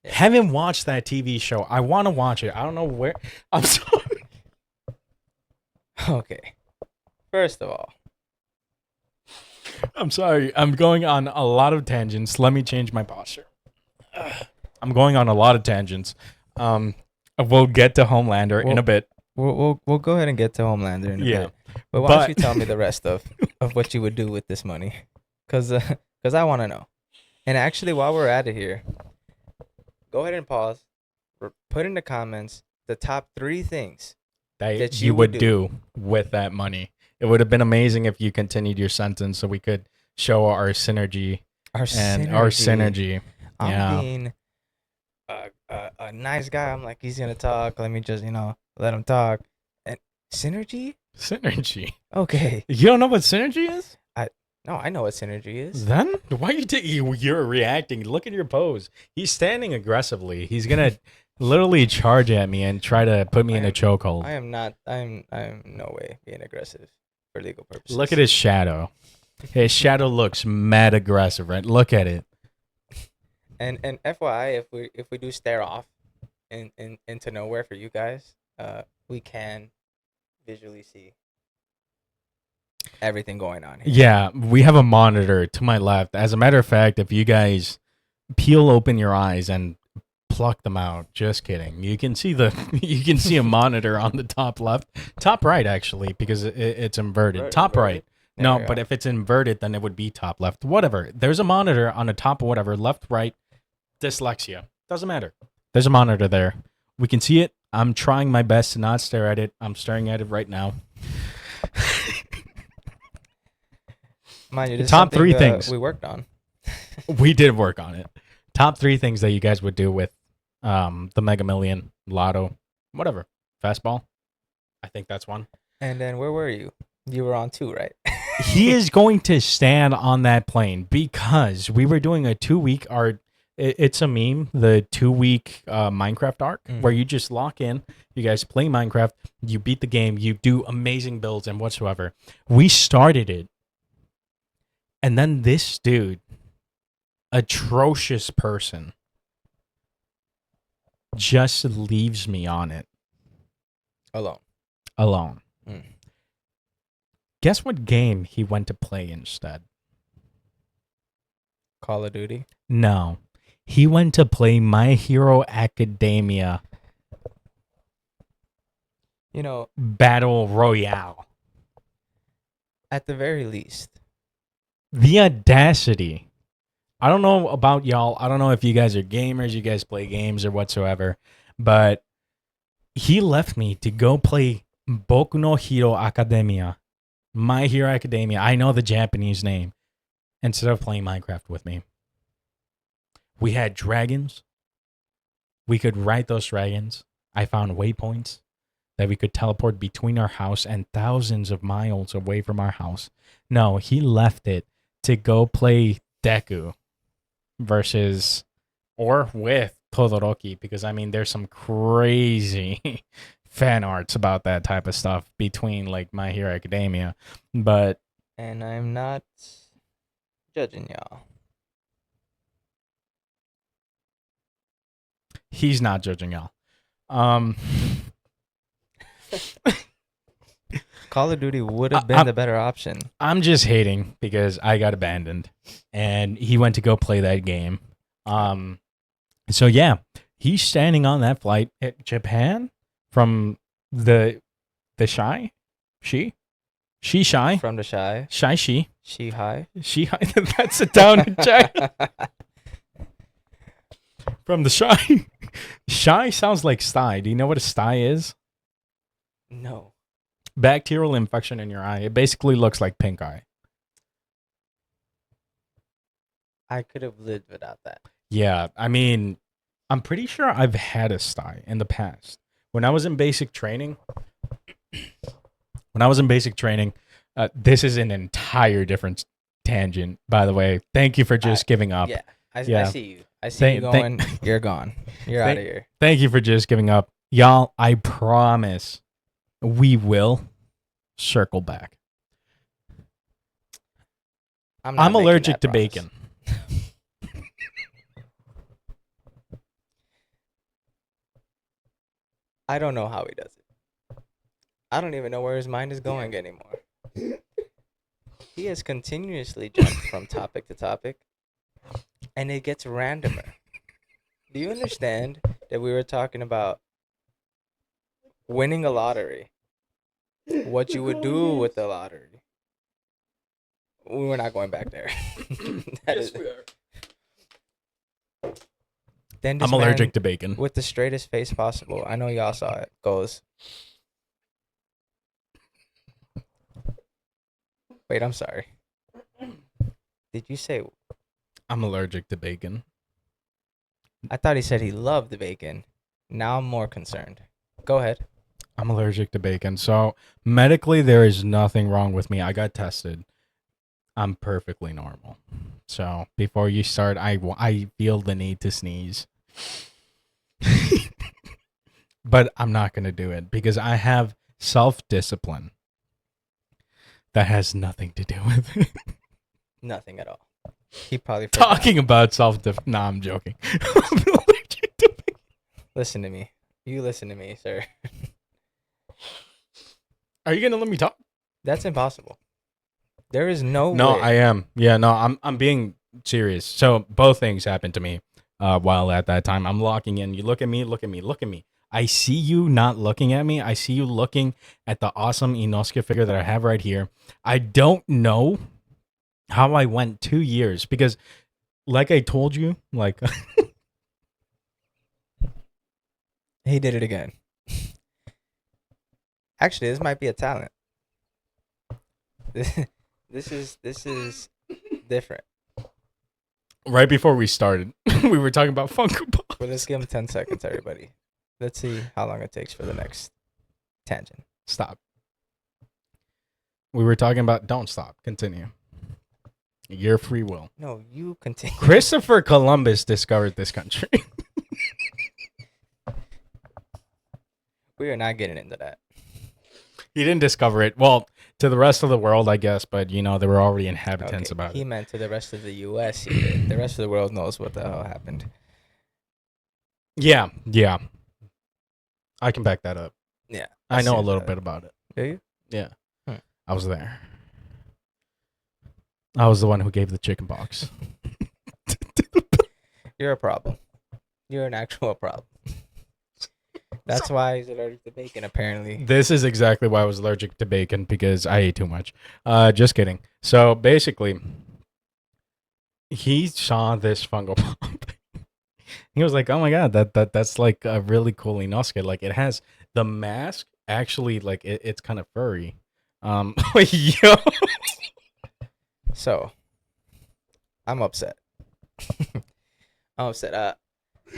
Yeah. Haven't watched that TV show. I want to watch it. I don't know where. I'm sorry. Okay. First of all, I'm sorry. I'm going on a lot of tangents. Let me change my posture. I'm going on a lot of tangents. We'll get to Homelander in a bit. We'll go ahead and get to Homelander in a bit. But why don't you tell me the rest of what you would do with this money? Because I want to know. And actually, while we're at it here, go ahead and pause. Put in the comments the top 3 things that you would do with that money. It would have been amazing if you continued your sentence so we could show our synergy. Our synergy. I'm being a nice guy. I'm like, he's going to talk. Let me just, let him talk. And synergy? Synergy. Okay. You don't know what synergy is? No, I know what synergy is. Then why you're reacting? Look at your pose. He's standing aggressively. He's gonna literally charge at me and try to put me in a chokehold. I am not. I'm no way being aggressive for legal purposes. Look at his shadow. His shadow looks mad aggressive, right? Look at it. And FYI, if we do stare off into nowhere for you guys, we can visually see everything going on here. Yeah, we have a monitor to my left. As a matter of fact, if you guys peel open your eyes and pluck them out, just kidding. You can see a monitor on the top left, top right actually, because it's inverted. Top right. No, but if it's inverted, then it would be top left. Whatever. There's a monitor on the top of whatever, left, right, dyslexia. Doesn't matter. There's a monitor there. We can see it. I'm trying my best to not stare at it. I'm staring at it right now. Mind you, this top 3 things we worked on. We did work on it. Top 3 things that you guys would do with the Mega Million, Lotto, whatever. Fastball. I think that's one. And then where were you? You were on 2, right? He is going to stand on that plane because we were doing a 2-week art. It's a meme, the 2-week Minecraft arc where you just lock in, you guys play Minecraft, you beat the game, you do amazing builds and whatsoever. We started it. And then this dude, atrocious person, just leaves me on it. Alone. Mm. Guess what game he went to play instead? Call of Duty. No. He went to play My Hero Academia. You know, Battle Royale. at the very least. The audacity. I don't know about y'all. I don't know if you guys are gamers, you guys play games or whatsoever, but he left me to go play Boku no Hero Academia. My Hero Academia. I know the Japanese name. Instead of playing Minecraft with me. We had dragons. We could ride those dragons. I found waypoints that we could teleport between our house and thousands of miles away from our house. No, he left it to go play Deku versus or with Todoroki, because I mean there's some crazy fan arts about that type of stuff between like My Hero Academia. But And I'm not judging y'all. he's not judging y'all. Call of Duty would have been the better option. I'm just hating because I got abandoned and he went to go play that game. So yeah, he's standing on that flight at Japan from the shy, she shy, From the Shy. shy she High. that's a town in China. From the shy. Shy sounds like sty. Do you know what a sty is? No. Bacterial infection in your eye. It basically looks like pink eye. I could have lived without that. Yeah, I mean, I'm pretty sure I've had a sty in the past. When I was in basic training, this is an entire different tangent, by the way. Thank you for just giving up. Yeah. I Yeah. see you. I see you going. You're gone. You're out of here. Thank you for just giving up. Y'all, I promise we will circle back. I'm not I'm making allergic that to promise. bacon. I don't know how he does it. I don't even know where his mind is going anymore. He has continuously jumped from topic to topic, and it gets randomer. Do you understand that we were talking about winning a lottery? What you would do with the lottery? We're not going back there. We are. Then this I'm allergic man, to bacon. with the straightest face possible, I know y'all saw it, goes, wait, I'm sorry. Did you say, I'm allergic to bacon. I thought he said he loved the bacon. Now I'm more concerned. Go ahead. I'm allergic to bacon. So medically, there is nothing wrong with me. I got tested. I'm perfectly normal. So before you start, I feel the need to sneeze. But I'm not going to do it because I have self-discipline that has nothing to do with it. Nothing at all. He probably forgot. Talking about self-discipline. Nah, I'm joking. I'm allergic to bacon. Listen to me. You listen to me, sir. Are you going to let me talk? That's impossible. There is no No, way. I am. Yeah, no, I'm being serious. So both things happened to me while at that time. I'm locking in. You look at me, look at me, look at me. I see you not looking at me. I see you looking at the awesome Inosuke figure that I have right here. I don't know how I went 2 years because like I told you, like He did it again. Actually, this might be a talent. This is different. right before we started, we were talking about Funko Pop. Well, let's give him 10 seconds, everybody. Let's see how long it takes for the next Tangent. Stop. We were talking about don't stop. Continue. Your free will. No, you continue. Christopher Columbus discovered this country. We are not getting into that. He didn't discover it. Well, to the rest of the world, I guess, but you know, there were already inhabitants about He it. meant to the rest of the U.S. He did. The rest of the world knows what the hell happened. Yeah, yeah. I can back that up. Yeah. I know a see little that. bit about it. Do you? Yeah. Hmm. I was there. I was the one who gave the chicken pox. You're a problem. You're an actual problem. That's why he's allergic to bacon, apparently. This is exactly why I was allergic to bacon, because I ate too much. Just kidding. So basically, he saw this fungal pop. He was like, "Oh my god, that's like a really cool Inosuke. Like it has the mask actually, like it's kind of furry." Yo, So, I'm upset. I'm upset.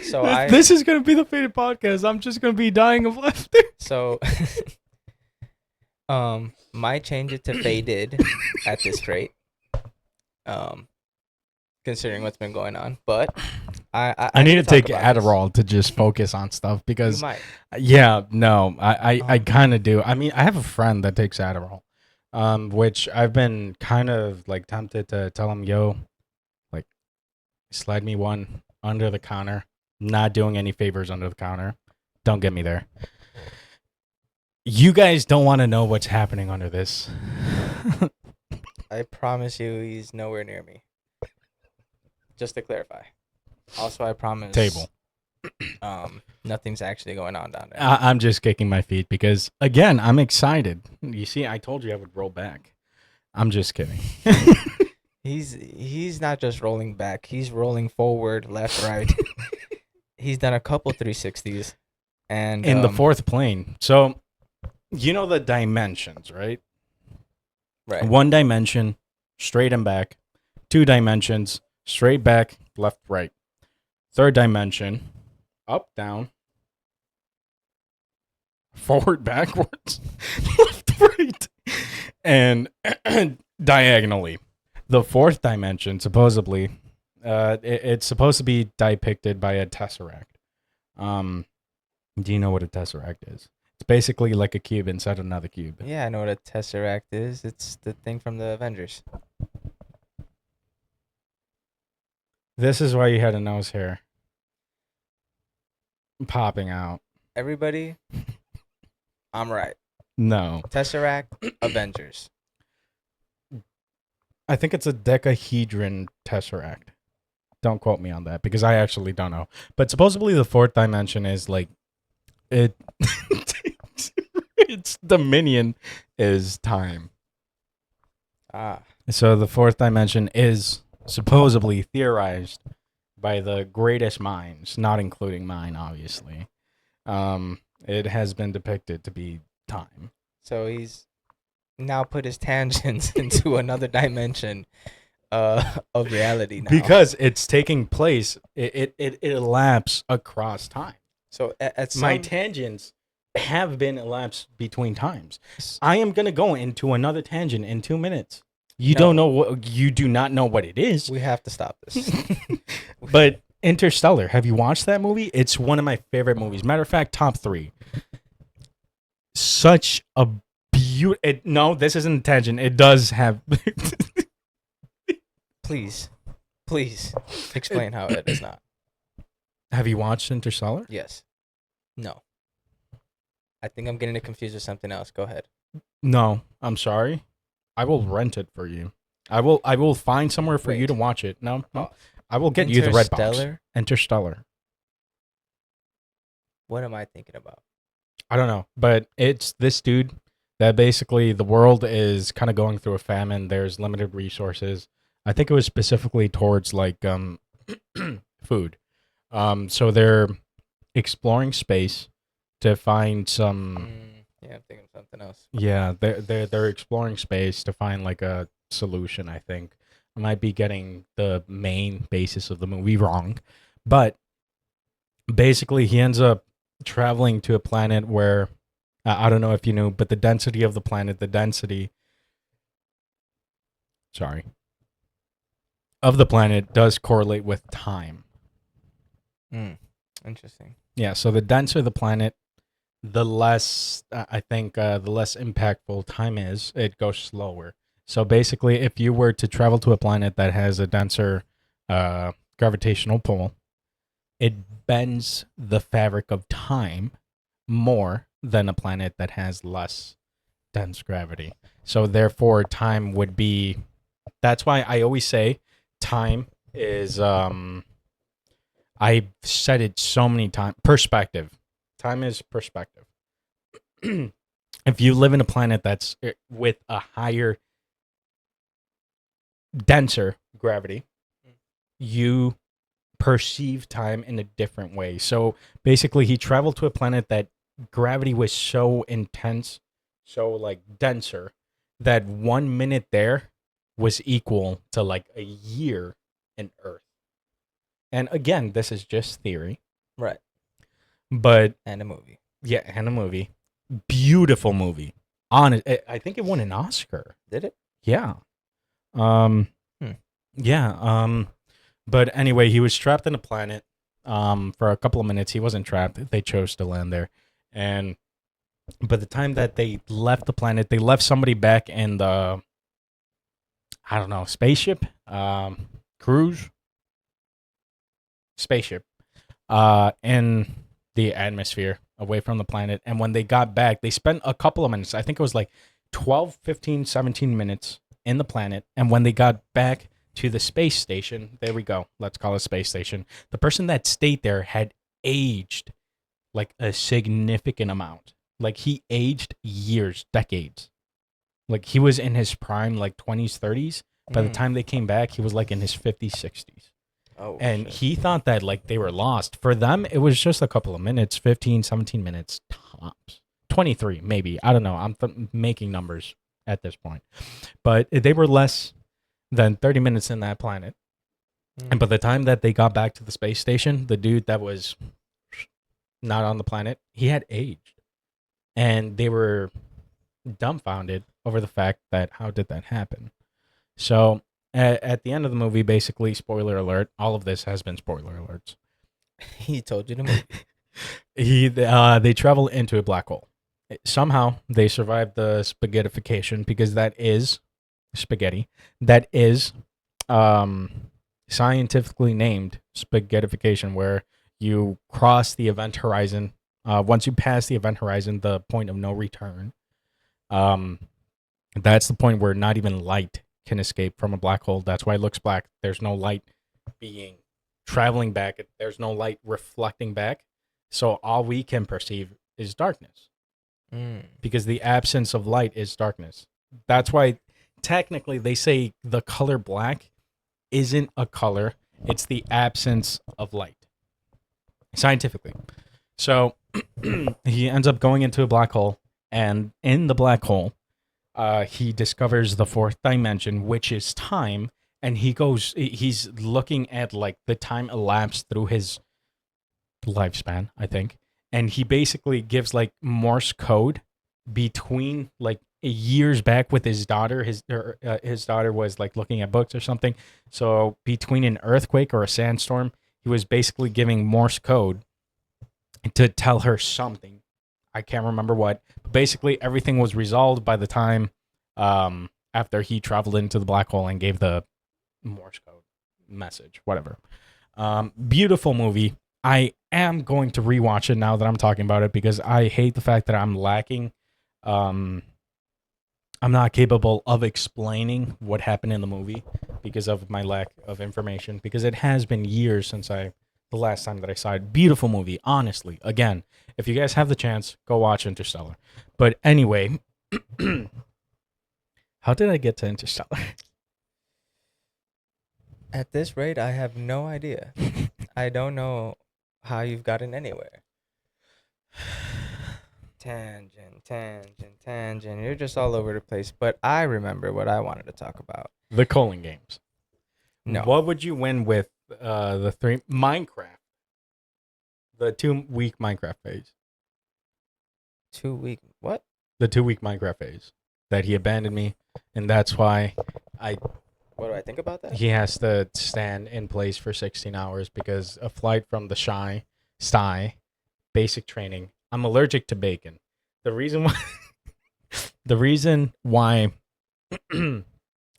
So I this is gonna be the faded podcast. I'm just gonna be dying of laughter. so might change it to faded at this rate. Considering what's been going on, but I need to talk take about this. Adderall to just focus on stuff You because might. yeah, no, I Um, kind of do. I mean, I have a friend that takes Adderall, which I've been kind of like tempted to tell him, yo, like, slide me one under the counter. Not doing any favors under the counter. Don't get me there. You guys don't want to know what's happening under this. I promise you, he's nowhere near me. Just to clarify. Also, I promise. Table. Nothing's actually going on down there. I'm just kicking my feet because, again, I'm excited. You see, I told you I would roll back. I'm just kidding. He's not just rolling back. He's rolling forward, left, right. He's done a couple 360s, and In the fourth plane. So, you know the dimensions, right? right. One dimension, straight and back. Two dimensions, straight back, left, right. Third dimension, up, down. Forward, backwards, left, right. And diagonally. The fourth dimension, supposedly, it's supposed to be depicted by a tesseract. Do you know what a tesseract is? It's basically like a cube inside another cube. Yeah, I know what a tesseract is. It's the thing from the Avengers. This is why you had a nose hair popping out. Everybody, I'm right. No, Tesseract, Avengers. I think it's a decahedron tesseract. Don't quote me on that because I actually don't know. But supposedly the fourth dimension is like it. Its dominion is time. Ah, So the fourth dimension is supposedly theorized by the greatest minds, not including mine, obviously. It has been depicted to be time. so he's now put his tangents into another dimension of reality now. Because it's taking place, it elapses across time. So at some My tangents have been elapsed between times. I am gonna go into another tangent in 2 minutes. You No. don't know what you do not know what it is. we have to stop this. But Interstellar, have you watched that movie? It's one of my favorite movies. Matter of fact, top 3. Such a beautiful. No, this isn't a tangent. It does have. Please explain how it is not. Have you watched Interstellar? Yes. No. I think I'm getting it confused with something else. Go ahead. No, I'm sorry. I will rent it for you. I will find somewhere for you Wait. to watch it. No. Oh. I will get you the red box. Interstellar? Interstellar. What am I thinking about? I don't know, but it's this dude that basically the world is kind of going through a famine. There's limited resources. I think it was specifically towards like food. So they're exploring space to find some. Yeah, I'm thinking of something else. Yeah, they're exploring space to find like a solution. I think I might be getting the main basis of the movie wrong, but basically he ends up traveling to a planet where I don't know if you knew, but the density of the planet, sorry, of the planet does correlate with time. Mm. Interesting. Yeah, so the denser the planet, the less I think the less impactful time is. It goes slower. So basically, if you were to travel to a planet that has a denser gravitational pull, it bends the fabric of time more than a planet that has less dense gravity. So therefore, time would be. That's why I always say time is. I've said it so many times. Perspective. Time is perspective. If you live in a planet that's with a higher, denser gravity, you perceive time in a different way. So basically, he traveled to a planet that gravity was so intense, so like denser, that 1 minute there was equal to like a year in Earth. And again, this is just theory, Right. but And a movie. yeah, and a movie, beautiful movie. I think it won an Oscar. Did it? Yeah. Um. Hmm. Yeah. But anyway, he was trapped in a planet. For a couple of minutes, he wasn't trapped. They chose to land there, and by the time that they left the planet, they left somebody back in the, I don't know, spaceship, cruise, spaceship, in the atmosphere away from the planet. And when they got back, they spent a couple of minutes. I think it was like 12, 15, 17 minutes in the planet. And when they got back to the space station, there we go. Let's call it space station. The person that stayed there had aged like a significant amount. Like he aged years, decades. Like he was in his prime, like 20s, 30s. By the time they came back, he was like in his 50s, 60s. Oh, And shit. he thought that like they were lost. For them, it was just a couple of minutes, 15, 17 minutes tops. 23 maybe. I don't know. I'm making numbers at this point. But they were less than 30 minutes in that planet. And by the time that they got back to the space station, the dude that was not on the planet, he had aged. And they were dumbfounded over the fact that how did that happen? So at the end of the movie, basically, spoiler alert, all of this has been spoiler alerts. He told you the movie. They travel into a black hole. Somehow they survive the spaghettification because that is spaghetti. That is scientifically named spaghettification, where you cross the event horizon. Once you pass the event horizon, the point of no return. That's the point where not even light can escape from a black hole. That's why it looks black. There's no light being traveling back. There's no light reflecting back. So all we can perceive is darkness because the absence of light is darkness. That's why technically they say the color black isn't a color, it's the absence of light scientifically. So he ends up going into a black hole, and in the black hole, he discovers the fourth dimension, which is time. And he's looking at like the time elapsed through his lifespan, I think. And he basically gives like Morse code between like years back with his daughter. His daughter was like looking at books or something. So between an earthquake or a sandstorm, he was basically giving Morse code to tell her something. I can't remember what. But basically, everything was resolved by the time after he traveled into the black hole and gave the Morse code message, whatever. Beautiful movie. I am going to rewatch it now that I'm talking about it because I hate the fact that I'm lacking. I'm not capable of explaining what happened in the movie because of my lack of information. Because it has been years since the last time that I saw it. Beautiful movie, honestly. Again, if you guys have the chance, go watch Interstellar. But anyway, how did I get to Interstellar? At this rate, I have no idea. I don't know how you've gotten anywhere. Tangent. You're just all over the place. But I remember what I wanted to talk about. The Colon Games. No. What would you win with the three Minecraft? The 2 week Minecraft phase. 2 week. What? The 2 week Minecraft phase that he abandoned me, and that's why I What do I think about that? he has to stand in place for 16 hours because a flight from the sty basic training. I'm allergic to bacon. The reason why the reason why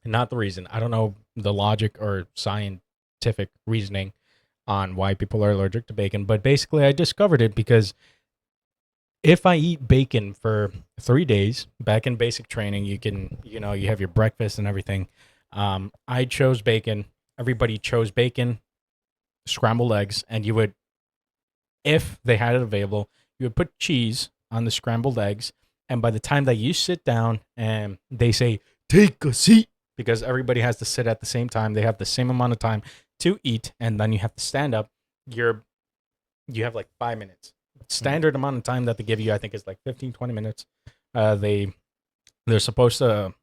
not the reason. I don't know the logic or scientific reasoning on why people are allergic to bacon, but basically I discovered it because if I eat bacon for 3 days, back in basic training, you have your breakfast and everything. I chose bacon. Everybody chose bacon, scrambled eggs, and you would, if they had it available, you would put cheese on the scrambled eggs. And by the time that you sit down and they say, take a seat, because everybody has to sit at the same time, they have the same amount of time to eat, and then you have to stand up. You have like 5 minutes. Standard amount of time that they give you, I think, is like 15, 20 minutes. They're supposed to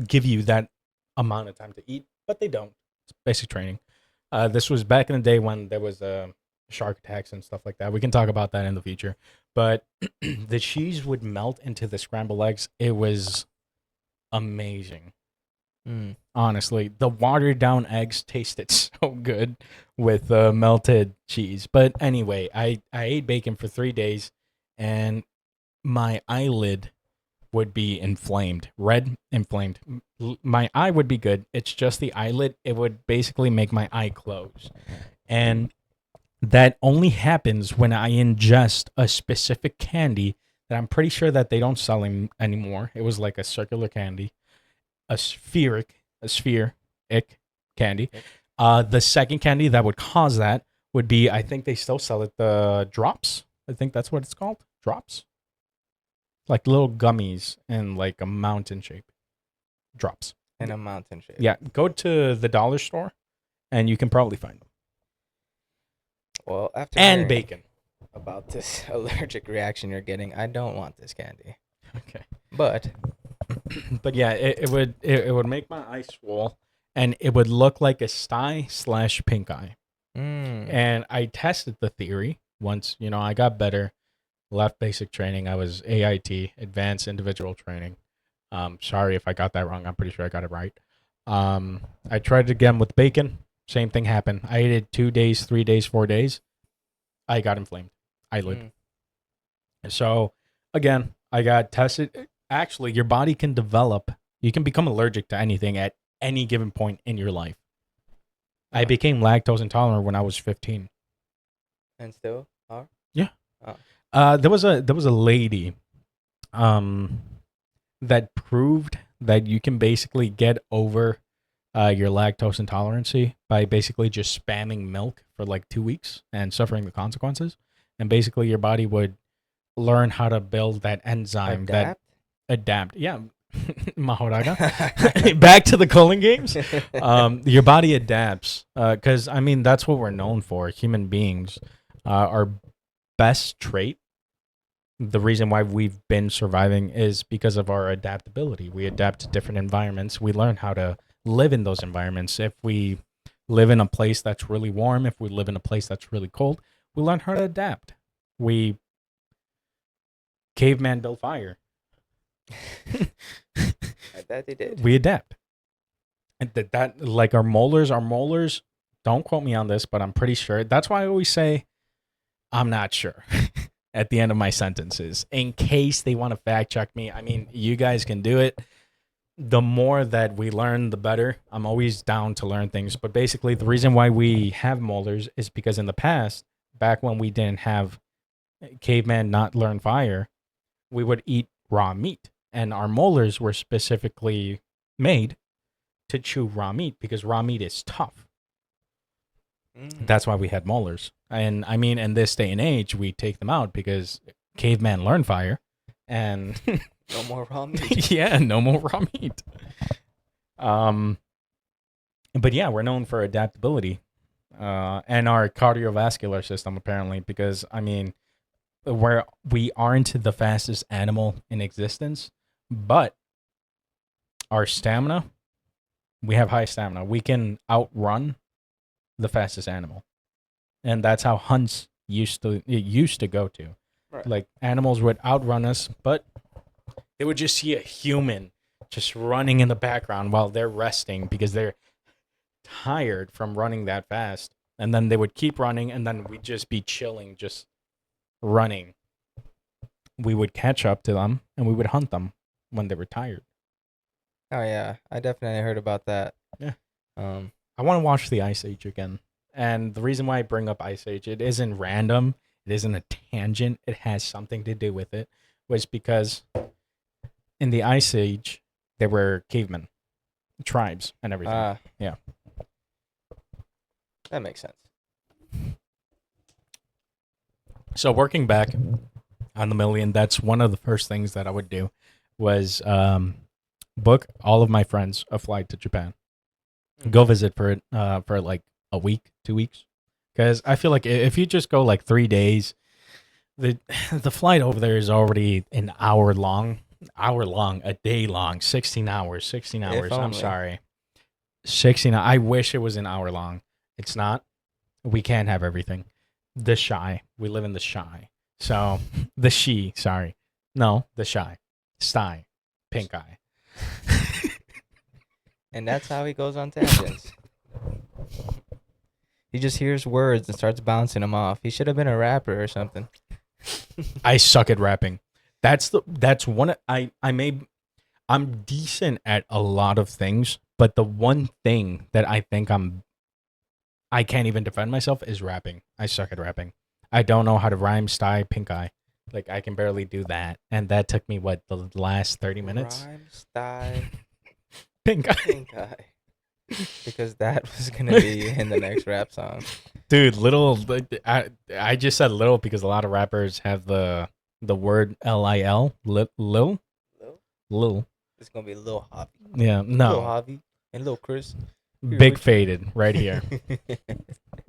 give you that amount of time to eat, but they don't. It's basic training. This was back in the day when there was shark attacks and stuff like that. We can talk about that in the future. But the cheese would melt into the scrambled eggs. It was amazing. Honestly, the watered down eggs tasted so good with melted cheese. But anyway, I ate bacon for 3 days, and my eyelid would be inflamed, red inflamed. My eye would be good. It's just the eyelid. It would basically make my eye close. And that only happens when I ingest a specific candy that I'm pretty sure that they don't sell anymore. It was like a circular candy, a spheric candy. The second candy that would cause that would be, I think they still sell it, the drops. I think that's what it's called. Drops. Like little gummies in like a mountain shape. Drops. In a mountain shape. Yeah, go to the dollar store and you can probably find them. Well, after And hearing bacon. about this allergic reaction you're getting, I don't want this candy. Okay. But But yeah, it would make my eye swell, and it would look like a sty/pink eye. And I tested the theory once. I got better. Left basic training. I was AIT, Advanced Individual Training. Sorry if I got that wrong. I'm pretty sure I got it right. I tried it again with bacon. Same thing happened. I ate it 2 days, 3 days, 4 days. I got inflamed. Eyelid. So again, I got tested. Actually, your body can develop. You can become allergic to anything at any given point in your life. I became lactose intolerant when I was 15. And still are? Yeah. Oh. There was a lady that proved that you can basically get over your lactose intolerancy by basically just spamming milk for like 2 weeks and suffering the consequences. And basically your body would learn how to build that enzyme that adapt. Yeah. Mahoraga. Back to the Culling games. Your body adapts because I mean that's what we're known for. Human beings, our best trait, the reason why we've been surviving is because of our adaptability. We adapt to different environments. We learn how to live in those environments. If we live in a place that's really warm, if we live in a place that's really cold, we learn how to adapt. We caveman built fire. I bet they did. We adapt. And that like our molars, don't quote me on this, but I'm pretty sure. That's why I always say I'm not sure at the end of my sentences in case they want to fact check me. I mean, you guys can do it. The more that we learn, the better. I'm always down to learn things. But basically, the reason why we have molars is because in the past, back when we didn't have caveman not learn fire, we would eat raw meat. And our molars were specifically made to chew raw meat because raw meat is tough. That's why we had molars. And I mean, in this day and age, we take them out because caveman learned fire and no more raw meat. Yeah, no more raw meat. But yeah, we're known for adaptability and our cardiovascular system, apparently, because I mean, we aren't the fastest animal in existence, but our stamina, we have high stamina. We can outrun the fastest animal, and that's how hunts used to go to. Right. Like animals would outrun us, but they would just see a human just running in the background while they're resting because they're tired from running that fast. And then they would keep running, and then we'd just be chilling, just running. We would catch up to them, and we would hunt them when they were tired. Oh yeah, I definitely heard about that. Yeah. Um. I want to watch the Ice Age again. And the reason why I bring up Ice Age, it isn't random. It isn't a tangent. It has something to do with it. Was because in the Ice Age, there were cavemen, tribes, and everything. Yeah. That makes sense. So working back on the million, that's one of the first things that I would do was book all of my friends a flight to Japan. Go visit for like a week, 2 weeks. Because I feel like if you just go like 3 days, the the flight over there is already an hour long, a day long, 16 hours, 16 hours. I'm only. sorry. 16. I wish it was an hour long. It's not. We can't have everything. The shy. We live in the shy. So the she, sorry. No, the shy. Sty. Pink eye. And that's how he goes on tangents. He just hears words and starts bouncing them off. He should have been a rapper or something. I suck at rapping. That's one I'm decent at a lot of things, but the one thing that I think I can't even defend myself is rapping. I suck at rapping. I don't know how to rhyme sty pink eye. Like I can barely do that. And that took me what, the last 30 minutes? Rhyme, style, Pink eye. pink eye. Because that was gonna be in the next rap song. Dude, I just said little because a lot of rappers have the word LIL, lil. Lil? Lil. It's gonna be Lil Hobby. Yeah, Lil no. Hobby and Lil Chris. Here Big with faded right here.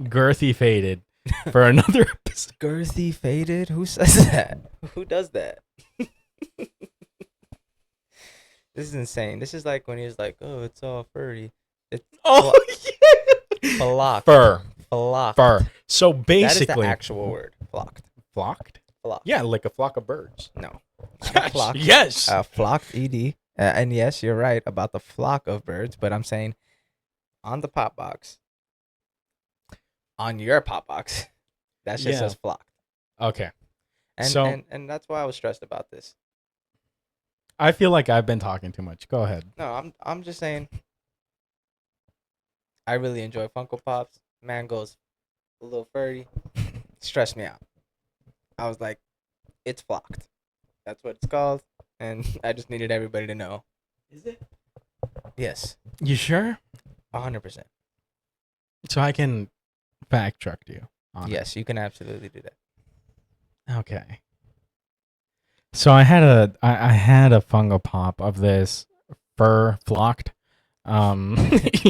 Girthy faded for another episode. Girthy faded? Who says that? Who does that? This is insane. This is like when he's like, oh, it's all furry. It's Oh, yeah. flocked. Fur. Flocked. Fur. So That is basically, the actual word. Flocked. flocked? Flocked. Yeah, like a flock of birds. No. Yes. Flocked. Yes. Flocked ed. And yes, you're right about the flock of birds, but I'm saying on the pop box, on your pop box, that just Yeah. says flocked. Okay. And, So- and that's why I was stressed about this. I feel like I've been talking too much. Go ahead. No, I'm just saying I really enjoy Funko Pops. Man goes a little furry. Stressed me out. I was like, it's flocked. That's what it's called. And I just needed everybody to know. Is it? Yes. You sure? 100%. So I can fact check you on it. Yes, you can absolutely do that. Okay. So I had a Funko Pop of this fur flocked. You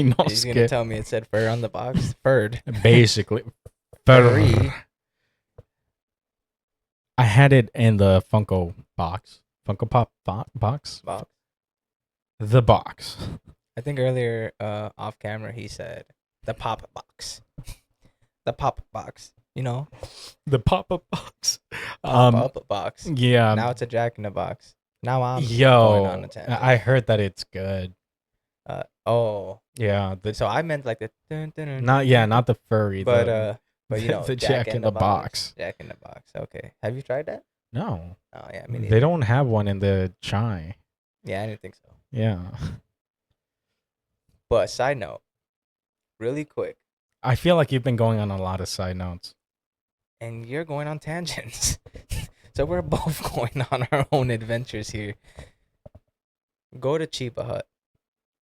know, He's going to tell me it said fur on the box. Furred. basically Furry. fur. I had it in the Funko box. Funko Pop box? Box. The box. I think earlier off camera he said the pop box. The pop box. You know? The pop-up box. Pop-up box. Yeah. Now it's a Jack in the Box. Now I'm going Yo, on a tangent. I heard that it's good. Oh. Yeah, So I meant like the not the furry, but you know the Jack in the Box. Jack in the Box. Okay. Have you tried that? No, Oh yeah, me neither. they don't have one in the chai. Yeah, I didn't think so. Yeah, But side note, really quick, I feel like you've been going on a lot of side notes. and you're going on tangents. So we're both going on our own adventures here. Go to Chiba Hut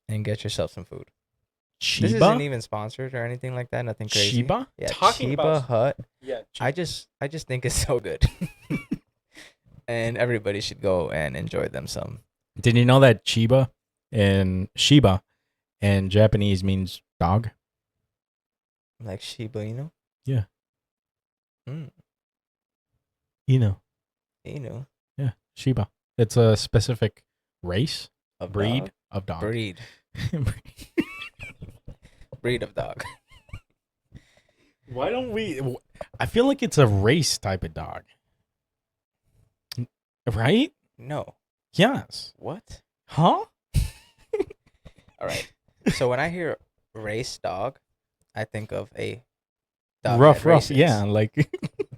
and get yourself some food. This isn't Chiba, even sponsored or anything like that. Nothing crazy. Chiba, Yeah, Talking Chiba about- Hut. yeah. I just think it's so good. And everybody should go and enjoy them some. Did you know that Shiba in Japanese means dog? Like Shiba Inu. Yeah. Mm, Inu. Inu. Yeah, Shiba. It's a specific race, Of breed dog. of dog. Breed. Breed of dog. Why don't we? I feel like it's a race type of dog. Right? No. Yes. What? Huh? All right. So when I hear race dog, I think of a dog that Rough. Yeah, races. like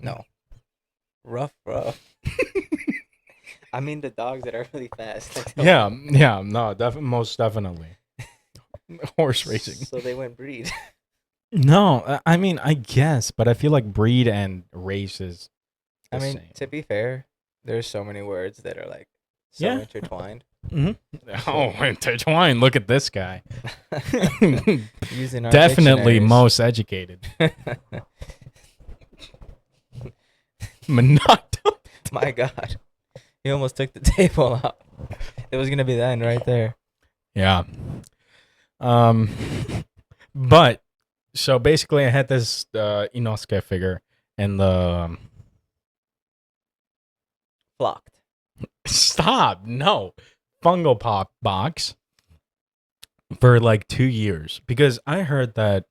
No. Rough. I mean the dogs that are really fast. Like yeah, yeah, no, most definitely. Horse racing. So they went breed. No, I mean, I guess, but I feel like breed and race is I the mean, same. to be fair, there's so many words that are like so Yeah. intertwined. Hmm. Oh, intertwined. Look at this guy. Using our Definitely dictionaries. most educated. Monotone. My God. He almost took the table out. It was gonna be the end right there. Yeah. Um, but so basically, I had this Inosuke figure in the Flocked. stop no Fungo Pop box for like 2 years because I heard that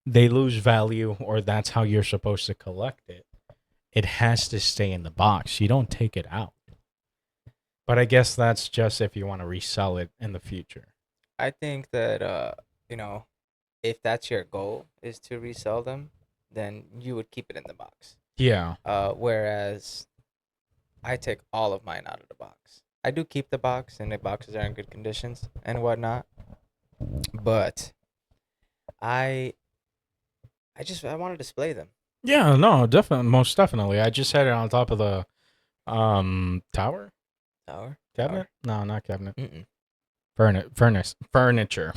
they lose value or that's how you're supposed to collect it. It has to stay in the box. You don't take it out. But I guess that's just if you want to resell it in the future. I think that you know, if that's your goal is to resell them, then you would keep it in the box. Yeah. Whereas I take all of mine out of the box. I do keep the box, and the boxes are in good conditions and whatnot. But I, I want to display them. Yeah, no, definitely, most definitely. I just had it on top of the tower Tower. cabinet. No, not cabinet. Mm-mm. Furniture.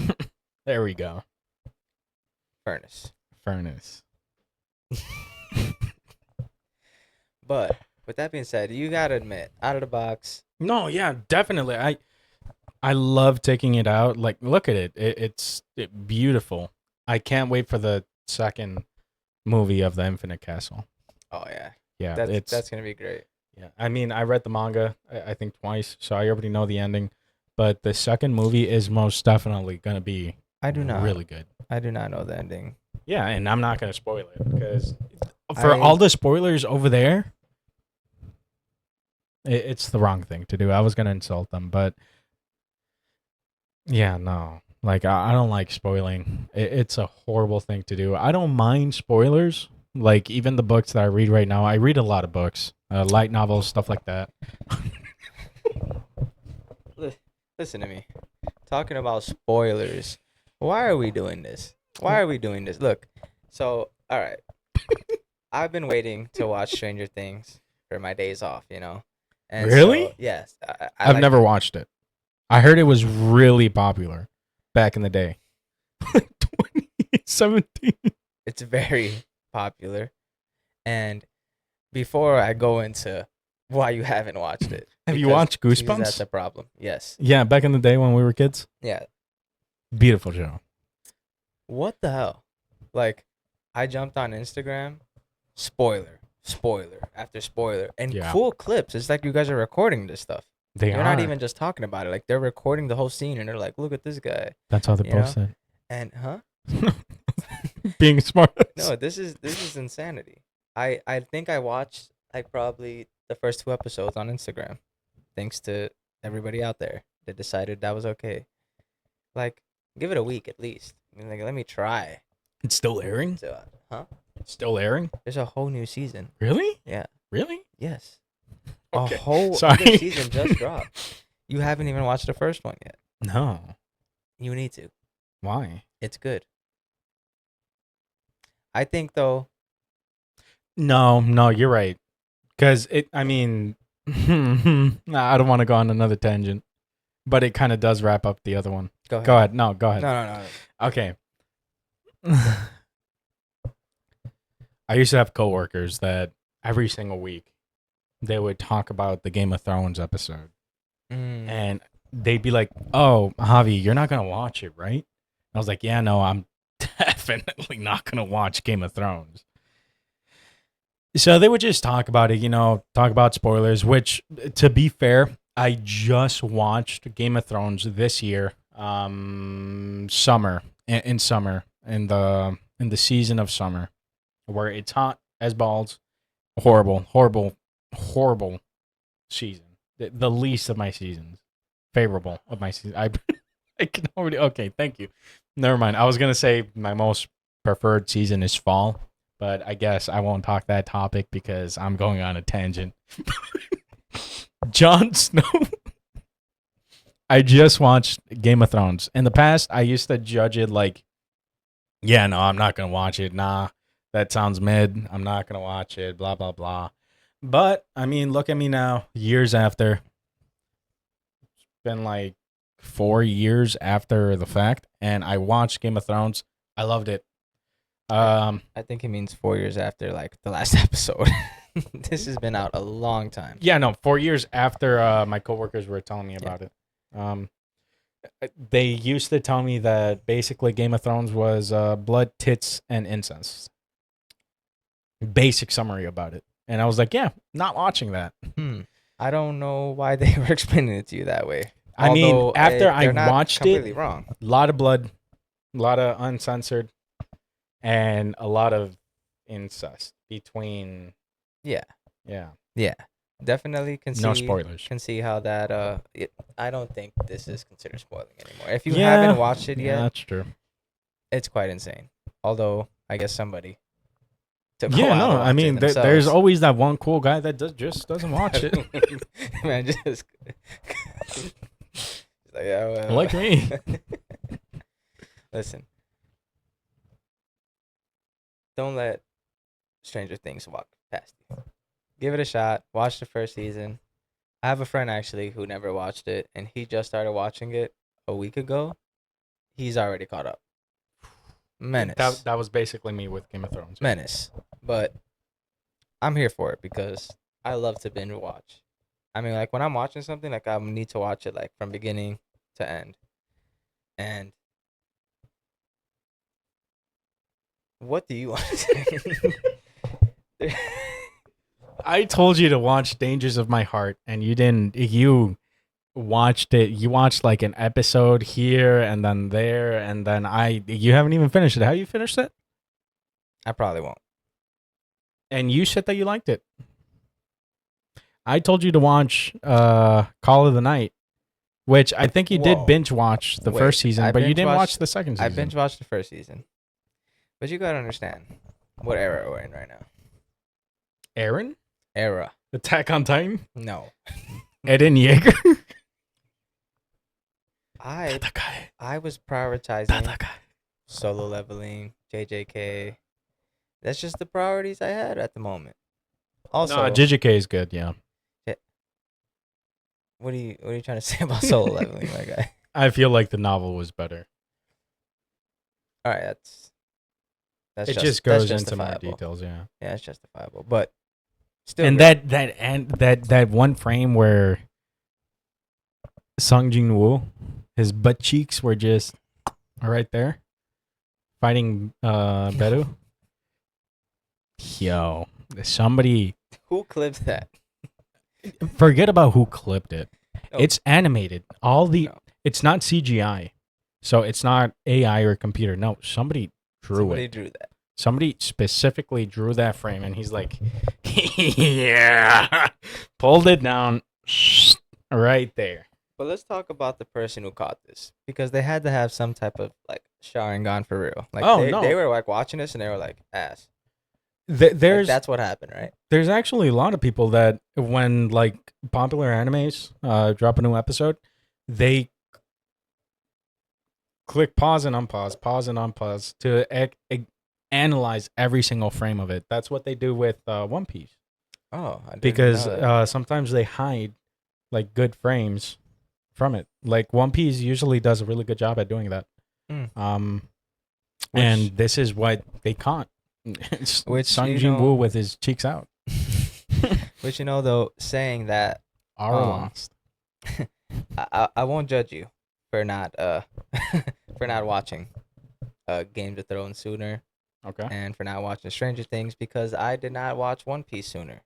There we go. Furnace. Furnace. But with that being said, you gotta admit, out of the box, No, yeah, definitely. I love taking it out. Like, look at it. It's beautiful. I can't wait for the second movie of the Infinite Castle. oh yeah, Yeah, that's gonna be great. yeah. I mean, I read the manga. I think twice, so I already know the ending. But the second movie is most definitely gonna be I do not. really good. I do not know the ending. Yeah, and I'm not gonna spoil it because for I- all the spoilers over there, it's the wrong thing to do. I was gonna insult them, but yeah, no. Like I don't like spoiling. It's a horrible thing to do. I don't mind spoilers. Like even the books that I read right now, I read a lot of books, light novels, stuff like that. Listen to me. Talking about spoilers. Why are we doing this? Why are we doing this? Look. So, all right. I've been waiting to watch Stranger Things for my days off, you know. And Really? So, yes. I've like never it. watched it. I heard it was really popular back in the day. 2017. It's very popular. And before I go into why you haven't watched it, Have you because watched Jesus, Goosebumps? that's a problem. Yes. Yeah, back in the day when we were kids. Yeah. Beautiful show. What the hell? Like, I jumped on Instagram, spoiler after spoiler, and Yeah. cool clips. It's like you guys are recording this stuff. They You're are. not even just talking about it. Like, they're recording the whole scene, and they're like, "Look at this guy." That's how they you know? post it. And Being smart. no, this is insanity. I think I watched like probably the first 2 episodes on Instagram, thanks to everybody out there that decided that was okay. Like, give it a week at least. I mean, like, let me try. It's still airing? So, huh? Still airing? There's a whole new season. Really? Yeah. Really? Yes. Okay. A whole Sorry. other season just dropped. You haven't even watched the first one yet. No. You need to. Why? It's good. I think though. No, you're right. Because I mean, I don't want to go on another tangent, but it kind of does wrap up the other one. Go ahead. Go ahead. No, go ahead. No. Okay. I used to have coworkers that every single week they would talk about the Game of Thrones episode. Mm. And they'd be like, "Oh, Javi, you're not going to watch it, right?" I was like, "Yeah, no, I'm definitely not going to watch Game of Thrones." So they would just talk about it, talk about spoilers, which, to be fair, I just watched Game of Thrones this year, summer, in summer, in the season of summer, where it's hot as balls. Horrible season. the least of my seasons. Favorable of my season. I can already. Okay, thank you. Never mind. I was gonna say my most preferred season is fall, but I guess I won't talk that topic because I'm going on a tangent. Jon Snow. I just watched Game of Thrones. In the past, I used to judge it like, yeah, no, I'm not gonna watch it. Nah, that sounds mid. I'm not gonna watch it. Blah blah blah. But I mean, look at me now. Years after, it's been like 4 years after the fact, and I watched Game of Thrones. I loved it. I think it means 4 years after like the last episode. This has been out a long time. Yeah, no, 4 years after my coworkers were telling me about it. They used to tell me that basically Game of Thrones was blood, tits, and incest. Basic summary about it. And I was like, yeah, not watching that. I don't know why they were explaining it to you that way. I mean, Although, after I they're not watched completely it, wrong. a lot of blood, a lot of uncensored, and a lot of incest between. Yeah, Yeah. definitely can see. No spoilers. Can see how that. I don't think this is considered spoiling anymore. If you Yeah, haven't watched it Yeah, yet, that's true. it's quite insane. Although I guess somebody. Took a Yeah, while to no, I watch it mean, there's themselves. always that one cool guy that just doesn't watch it. Man, just like, yeah, well. Like me. Listen, don't let Stranger Things walk past you. Give it a shot. Watch the first season. I have a friend actually who never watched it, and he just started watching it a week ago. He's already caught up. Menace. That was basically me with Game of Thrones. Menace. But I'm here for it because I love to binge watch. I mean, like when I'm watching something, like I need to watch it like from beginning to end. And what do you want to say? I told you to watch Dangers of My Heart, and you didn't. You watched it. You watched like an episode here and then there, and then you haven't even finished it. How you finished it? I probably won't. And you said that you liked it. I told you to watch Call of the Night, which I think you did Whoa. binge watch the Wait, first season, I but you binge didn't watch watched- the second season. I binge watched the first season. But you gotta understand what era we're in right now. Aaron? Era. Attack on Titan? No. Eden Yeager? I was prioritizing solo leveling, JJK. That's just the priorities I had at the moment. Also, No, JJK is good, yeah. what are you trying to say about solo leveling, my guy? I feel like the novel was better. All right, that's It just, just that's goes into more justifiable. details, yeah. Yeah, it's justifiable, but still. And great. that one frame where Sung Jin Woo, his butt cheeks were just right there, fighting Beru. Yo, somebody Who clipped that? forget about who clipped it. No. It's animated. No. It's not CGI, so it's not AI or computer. No, somebody drew Somebody it. drew that. Somebody specifically drew that frame, and he's like, yeah, pulled it down right there. But let's talk about the person who caught this because they had to have some type of like Sharingan for real. Like Oh, they, no. they were like watching this and they were like ass. There's Like, that's what happened, right? there's actually a lot of people that when like popular animes drop a new episode, they click pause and unpause to analyze every single frame of it. That's what they do with One Piece Oh, I didn't because know that. sometimes they hide like good frames from it. Like One Piece usually does a really good job at doing that. Mm. And this is what they caught. It's Which, Sung you Jin know- Woo with his cheeks out. Which though, saying that Are lost. I won't judge you for not for not watching Game of Thrones sooner Okay. and for not watching Stranger Things because I did not watch One Piece sooner.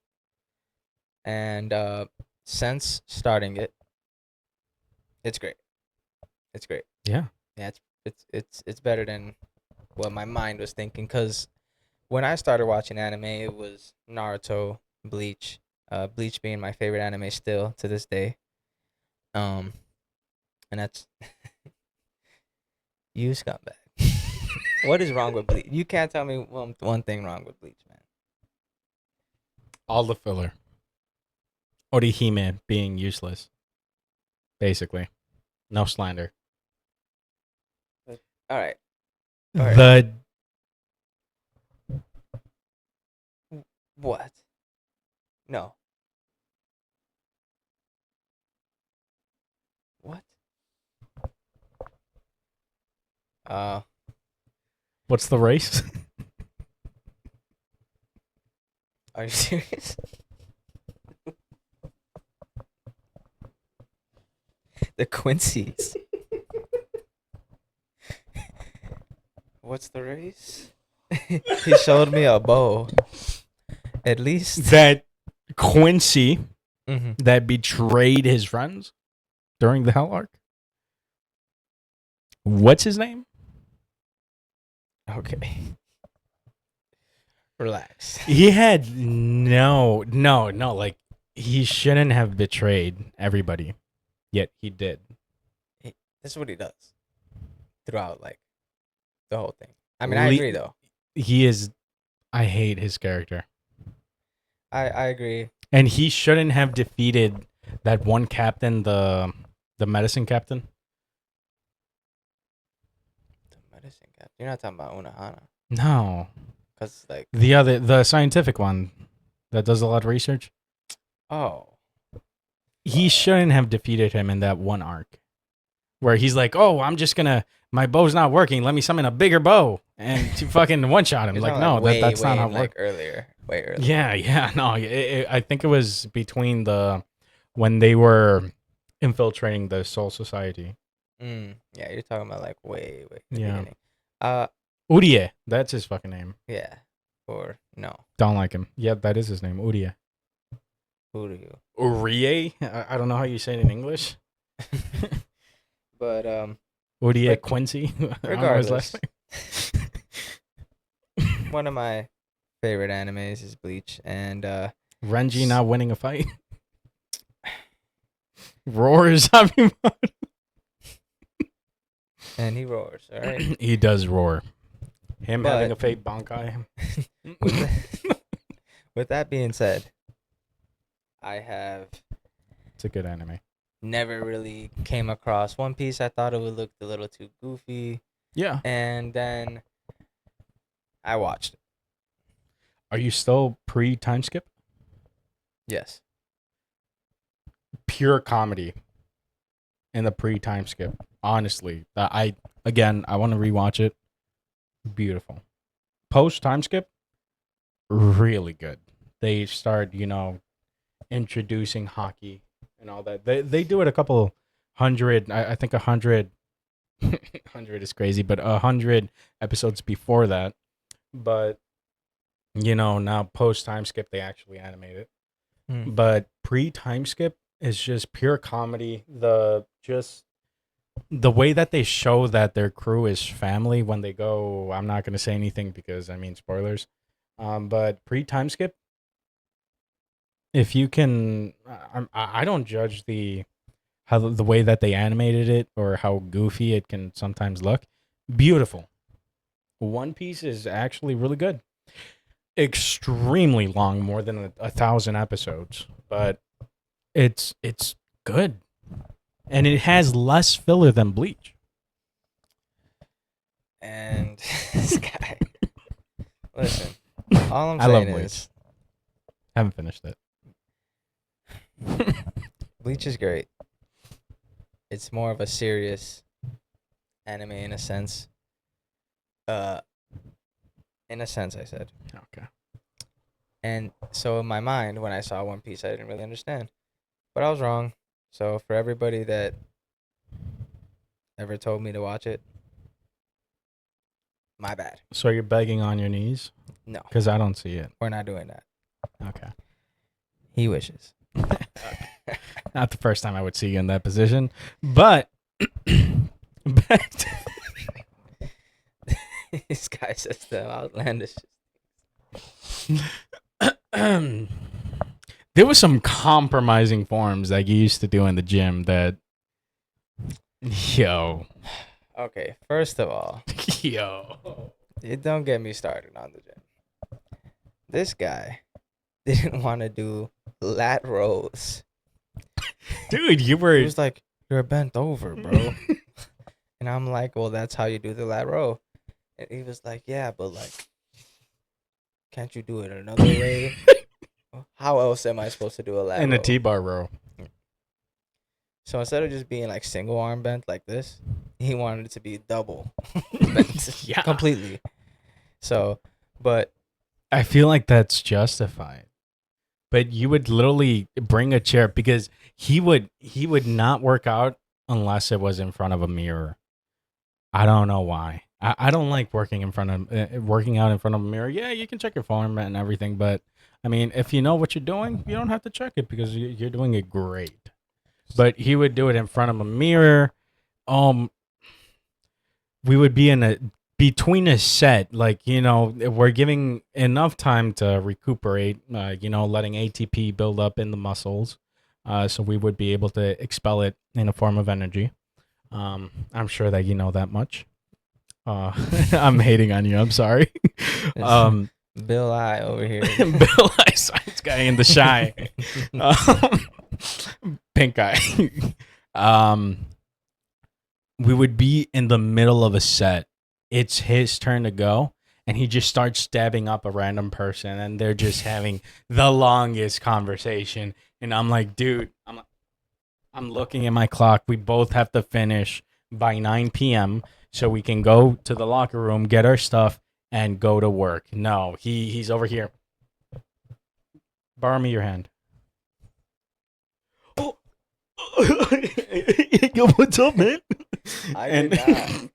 And since starting it, it's great. It's great. Yeah. Yeah, it's better than what my mind was thinking. Cause when I started watching anime, it was Naruto, Bleach, Bleach being my favorite anime still to this day. And that's you scumbag. What is wrong with Bleach? You can't tell me one thing wrong with Bleach, man. All the filler. Orihime being useless. Basically. No slander. All right. The What? No. What? what's the race? Are you serious? The Quincy's. What's the race? He showed me a bow. At least. That Quincy Mhm. that betrayed his friends during the Hell arc. What's his name? Okay. Relax. He had no, like he shouldn't have betrayed everybody. Yet he did. This is what he does throughout, like, the whole thing. I mean, I Le- agree, though. He is I hate his character. I agree. And he shouldn't have defeated that one captain, the medicine captain. The medicine cap. You're not talking about Unohana. No. Because, like, The scientific one that does a lot of research. oh. He shouldn't have defeated him in that one arc. Where he's like, oh, I'm just gonna my bow's not working, let me summon a bigger bow and to fucking one shot him. You're Like, talking, no, way, that's not way how in, it like, works. earlier. Way earlier. Yeah, no. I think it was between when they were infiltrating the Soul Society. Yeah, you're talking about, like, way in the Yeah. beginning. Urie, that's his fucking name. Yeah. Or no. Don't like him. Yeah, that is his name, Urie. Who do you? Urie? I don't know how you say it in English. But Urie Reg- Quincy. I don't know his regardless, last name. one of my favorite animes is Bleach, and Renji not winning a fight. Roar is having fun. and he roars. All right. He does roar. Him having a But- fake Bankai. With that being said, I have It's a good anime. never really came across One Piece. I thought it would look a little too goofy, Yeah. and then I watched it. Are you still pre-time skip? Yes. Pure comedy in the pre-time skip. Honestly, I want to rewatch it. Beautiful. Post time skip, really good. They start, introducing hockey and all that. They do it a couple hundred. I think 100. 100 is crazy, but 100 episodes before that. But now post time skip, they actually animate it. But pre time skip is just pure comedy. The way that they show that their crew is family when they go, I'm not going to say anything because I mean spoilers. But pre time skip, if you can, I don't judge the way that they animated it or how goofy it can sometimes look. Beautiful. One Piece is actually really good. Extremely long, more than 1,000 episodes, but it's good, and it has less filler than Bleach. And this guy. Listen, all I'm I love saying Bleach. is Haven't finished it. Bleach is great. It's more of a serious anime in a sense. In a sense, I said. Okay. And so in my mind, when I saw One Piece, I didn't really understand. But I was wrong. So for everybody that ever told me to watch it, my bad. So you're begging on your knees? No, Because I don't see it. we're not doing that. Okay. He wishes. Not the first time I would see you in that position, but back to This guy says the outlandish. There was some compromising forms that you used to do in the gym that, yo, Okay, first of all, yo. don't get me started on the gym. This guy didn't want to do lat rows. Dude, you He were. was like, "You're bent over, bro." And I'm like, "Well, that's how you do the lat row." And he was like, "Yeah, but like, can't you do it another way? How else am I supposed to do a lat in row?" a T-bar row. So instead of just being like single arm bent like this, he wanted it to be double bent Yeah. completely. So, but I feel like that's justified. But you would literally bring a chair because he would not work out unless it was in front of a mirror. I don't know why. I don't like working out in front of a mirror. Yeah, you can check your phone and everything, but I mean, if you know what you're doing, you don't have to check it because you're doing it great. But he would do it in front of a mirror. Um, we would be in a between a set, like we're giving enough time to recuperate. Letting ATP build up in the muscles, so we would be able to expel it in a form of energy. I'm sure that you know that much. I'm hating on you. I'm sorry. Bill I over here. Bill, I science guy in the shy. Pink guy. We would be in the middle of a set. It's his turn to go, and he just starts stabbing up a random person, and they're just having the longest conversation. And I'm like, dude, I'm looking at my clock. We both have to finish by 9 p.m. so we can go to the locker room, get our stuff, and go to work. No, he's over here. Borrow me your hand. Oh, yo, what's up, man? I did not.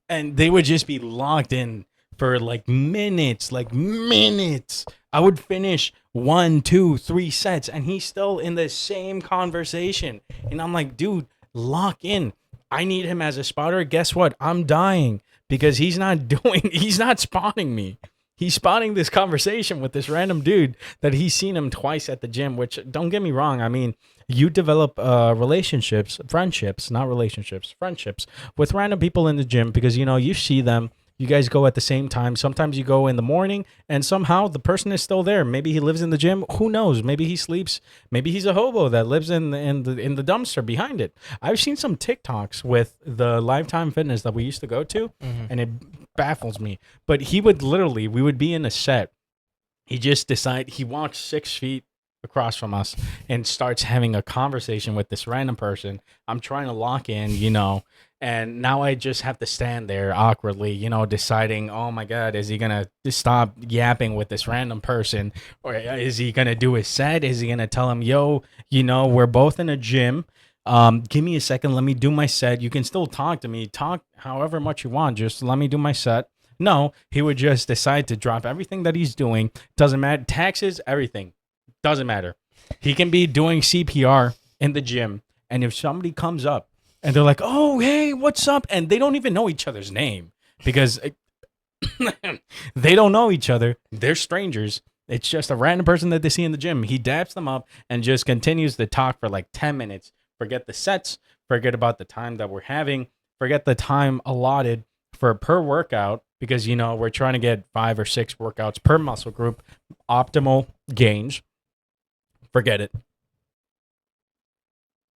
And they would just be locked in for like minutes. I would finish 1, 2, 3 sets, and he's still in the same conversation. And I'm like, dude, lock in. I need him as a spotter. Guess what? I'm dying because he's not spotting me. He's spotting this conversation with this random dude that he's seen him twice at the gym, which, don't get me wrong, I mean, you develop friendships with random people in the gym because, you see them. You guys go at the same time. Sometimes you go in the morning and somehow the person is still there. Maybe he lives in the gym. Who knows? Maybe he sleeps. Maybe he's a hobo that lives in the dumpster behind it. I've seen some TikToks with the Lifetime Fitness that we used to go to, and it baffles me. But we would be in a set. He walks 6 feet across from us and starts having a conversation with this random person. I'm trying to lock in, and now I just have to stand there awkwardly, deciding, oh my God, is he going to stop yapping with this random person? Or is he going to do his set? Is he going to tell him, yo, we're both in a gym. Give me a second. Let me do my set. You can still talk to me. Talk however much you want. Just let me do my set. No, he would just decide to drop everything that he's doing. Doesn't matter. Taxes, everything. Doesn't matter. He can be doing CPR in the gym. And if somebody comes up and they're like, oh, hey, what's up? And they don't even know each other's name because they don't know each other. They're strangers. It's just a random person that they see in the gym. He daps them up and just continues to talk for like 10 minutes. Forget the sets. Forget about the time that we're having. Forget the time allotted for per workout because, we're trying to get 5 or 6 workouts per muscle group, optimal gains. Forget it.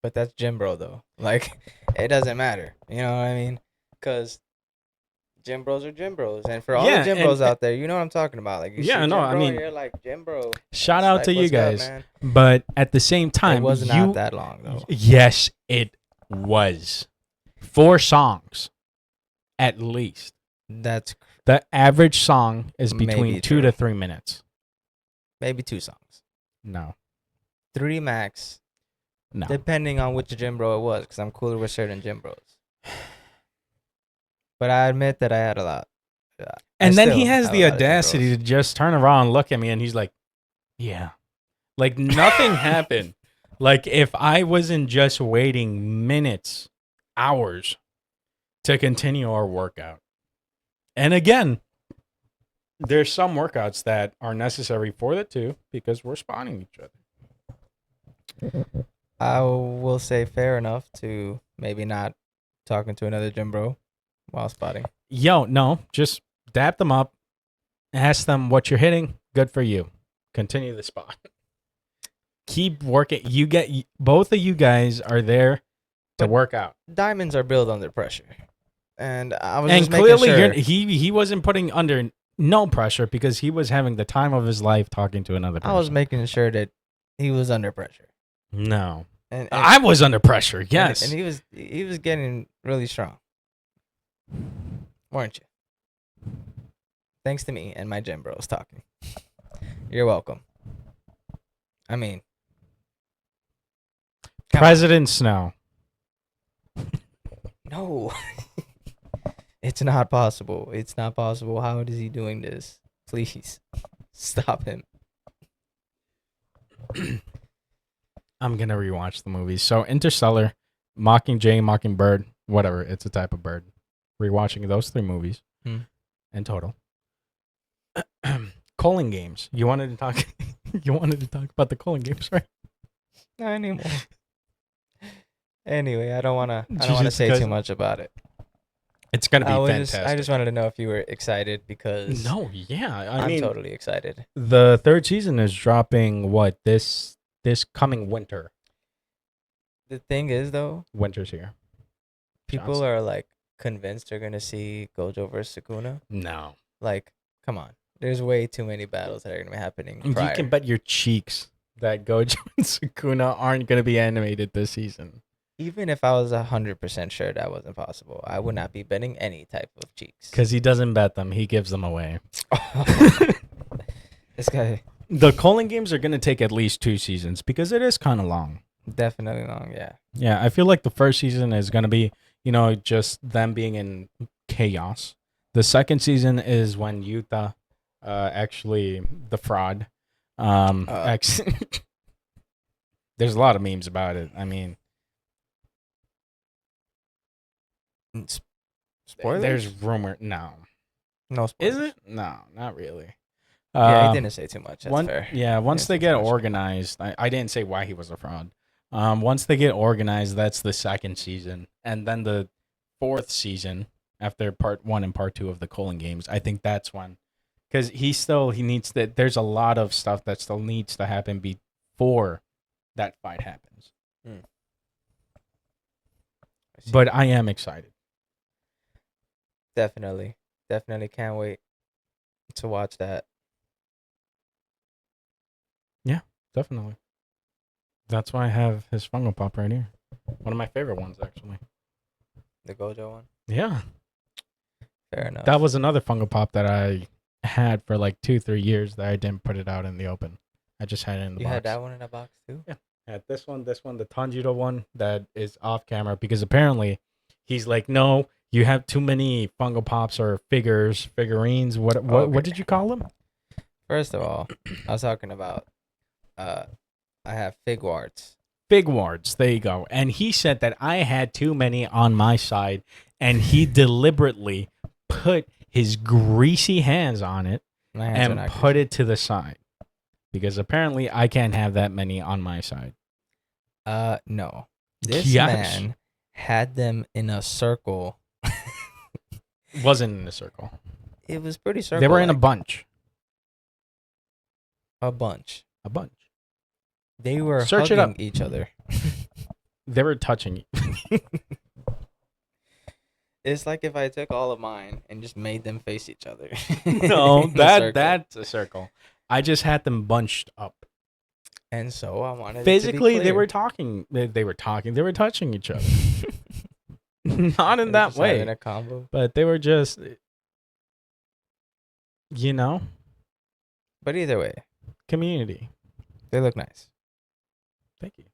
But that's gym bro though. Like, it doesn't matter. You know what I mean? Because gym bros are gym bros, and for all the gym bros out there, you know what I'm talking about. Like, you see gym bro, I mean, you're like, gym bro. Shout out to you guys. But at the same time, it was not that long though. Yes, it was 4 songs, at least. The average song is between 2 to 3 minutes. Maybe 2 songs. No. 3 max. No. Depending on which gym bro it was, because I'm cooler with certain gym bros. But I admit that I had a lot. And then he has the audacity to just turn around and look at me, and he's like, yeah. Like nothing happened. Like if I wasn't just waiting minutes, hours to continue our workout. And again, there's some workouts that are necessary for the 2 because we're spawning each other. I will say fair enough to maybe not talking to another gym bro while spotting. Yo, no, just dap them up, ask them what you're hitting. Good for you. Continue the spot. Keep working. You get both of you guys are there to But work out, Diamonds are built under pressure, and I was and just making clearly sure. he wasn't putting under no pressure because he was having the time of his life talking to another person. I was making sure that he was under pressure, No, and I was under pressure. Yes, and he was getting really strong, weren't you? Thanks to me and my gym bros talking. You're welcome. I mean, come on. President Snow. No. It's not possible. It's not possible. How is he doing this? Please stop him. I'm gonna rewatch the movies. So Interstellar, Mockingjay, Mockingbird, whatever. It's a type of bird. Rewatching those 3 movies in total. Calling games. You wanted to talk. You wanted to talk about the calling games, right? Not anymore. Anyway, I don't wanna Just say because- too much about it. It's gonna be I fantastic. just wanted to know if you were excited because No, yeah. I I'm mean, totally excited. the 3rd season is dropping. What this coming winter? The thing is though, Winter's here. people Johnson. are like convinced they're gonna see Gojo versus Sukuna. No, Like, come on. There's way too many battles that are gonna be happening you prior. can bet your cheeks that Gojo and Sukuna aren't gonna be animated this season. Even if I was 100% sure that wasn't possible, I would not be betting any type of cheeks. Because he doesn't bet them, he gives them away. This guy The calling games are gonna take at least 2 seasons because it is kind of long. definitely long, yeah. Yeah, I feel like the first season is gonna be, just them being in chaos. The second season is when Yuta, actually the fraud, there's a lot of memes about it. I mean, Spoilers? there's rumor. No, No spoilers. is it? No, not really. Yeah, he didn't say too much. That's fair. Yeah, once didn't they say get too much. organized, I didn't say why he was a fraud. Once they get organized, that's the second season, and then the 4th season after part 1 and part 2 of the calling games. I think that's when, because he needs to. There's a lot of stuff that still needs to happen before that fight happens. I see. But I am excited. Definitely can't wait to watch that. Definitely. That's why I have his Funko Pop right here. One of my favorite ones, actually. The Gojo one. Yeah. Fair enough. That was another Funko Pop that I had for like 2-3 years that I didn't put it out in the open. I just had it in the You box. had that one in a box too? Yeah. I had this one, the Tanjiro one that is off camera because apparently he's like, no, you have too many Funko Pops or figurines. What Okay. did you call them? First of all, I was talking about I have Figwarts. Figwarts. There you go. And he said that I had too many on my side, and he deliberately put his greasy hands on it My hands are and not put it to the side because apparently I can't have that many on my side. No. This Yes. man had them in a circle. Wasn't in a circle. It was pretty circle. They were in a bunch. a bunch. A bunch. They were Search it hugging up. each other. They were touching. It's like if I took all of mine and just made them face each other. No, In a circle. that's a circle. I just had them bunched up. And so I wanted Physically, it to be they were clear. talking. They were talking. They were touching each other. Not in They were that just having way, a combo. but they were just, you know, But either way, community. they look nice. Thank you.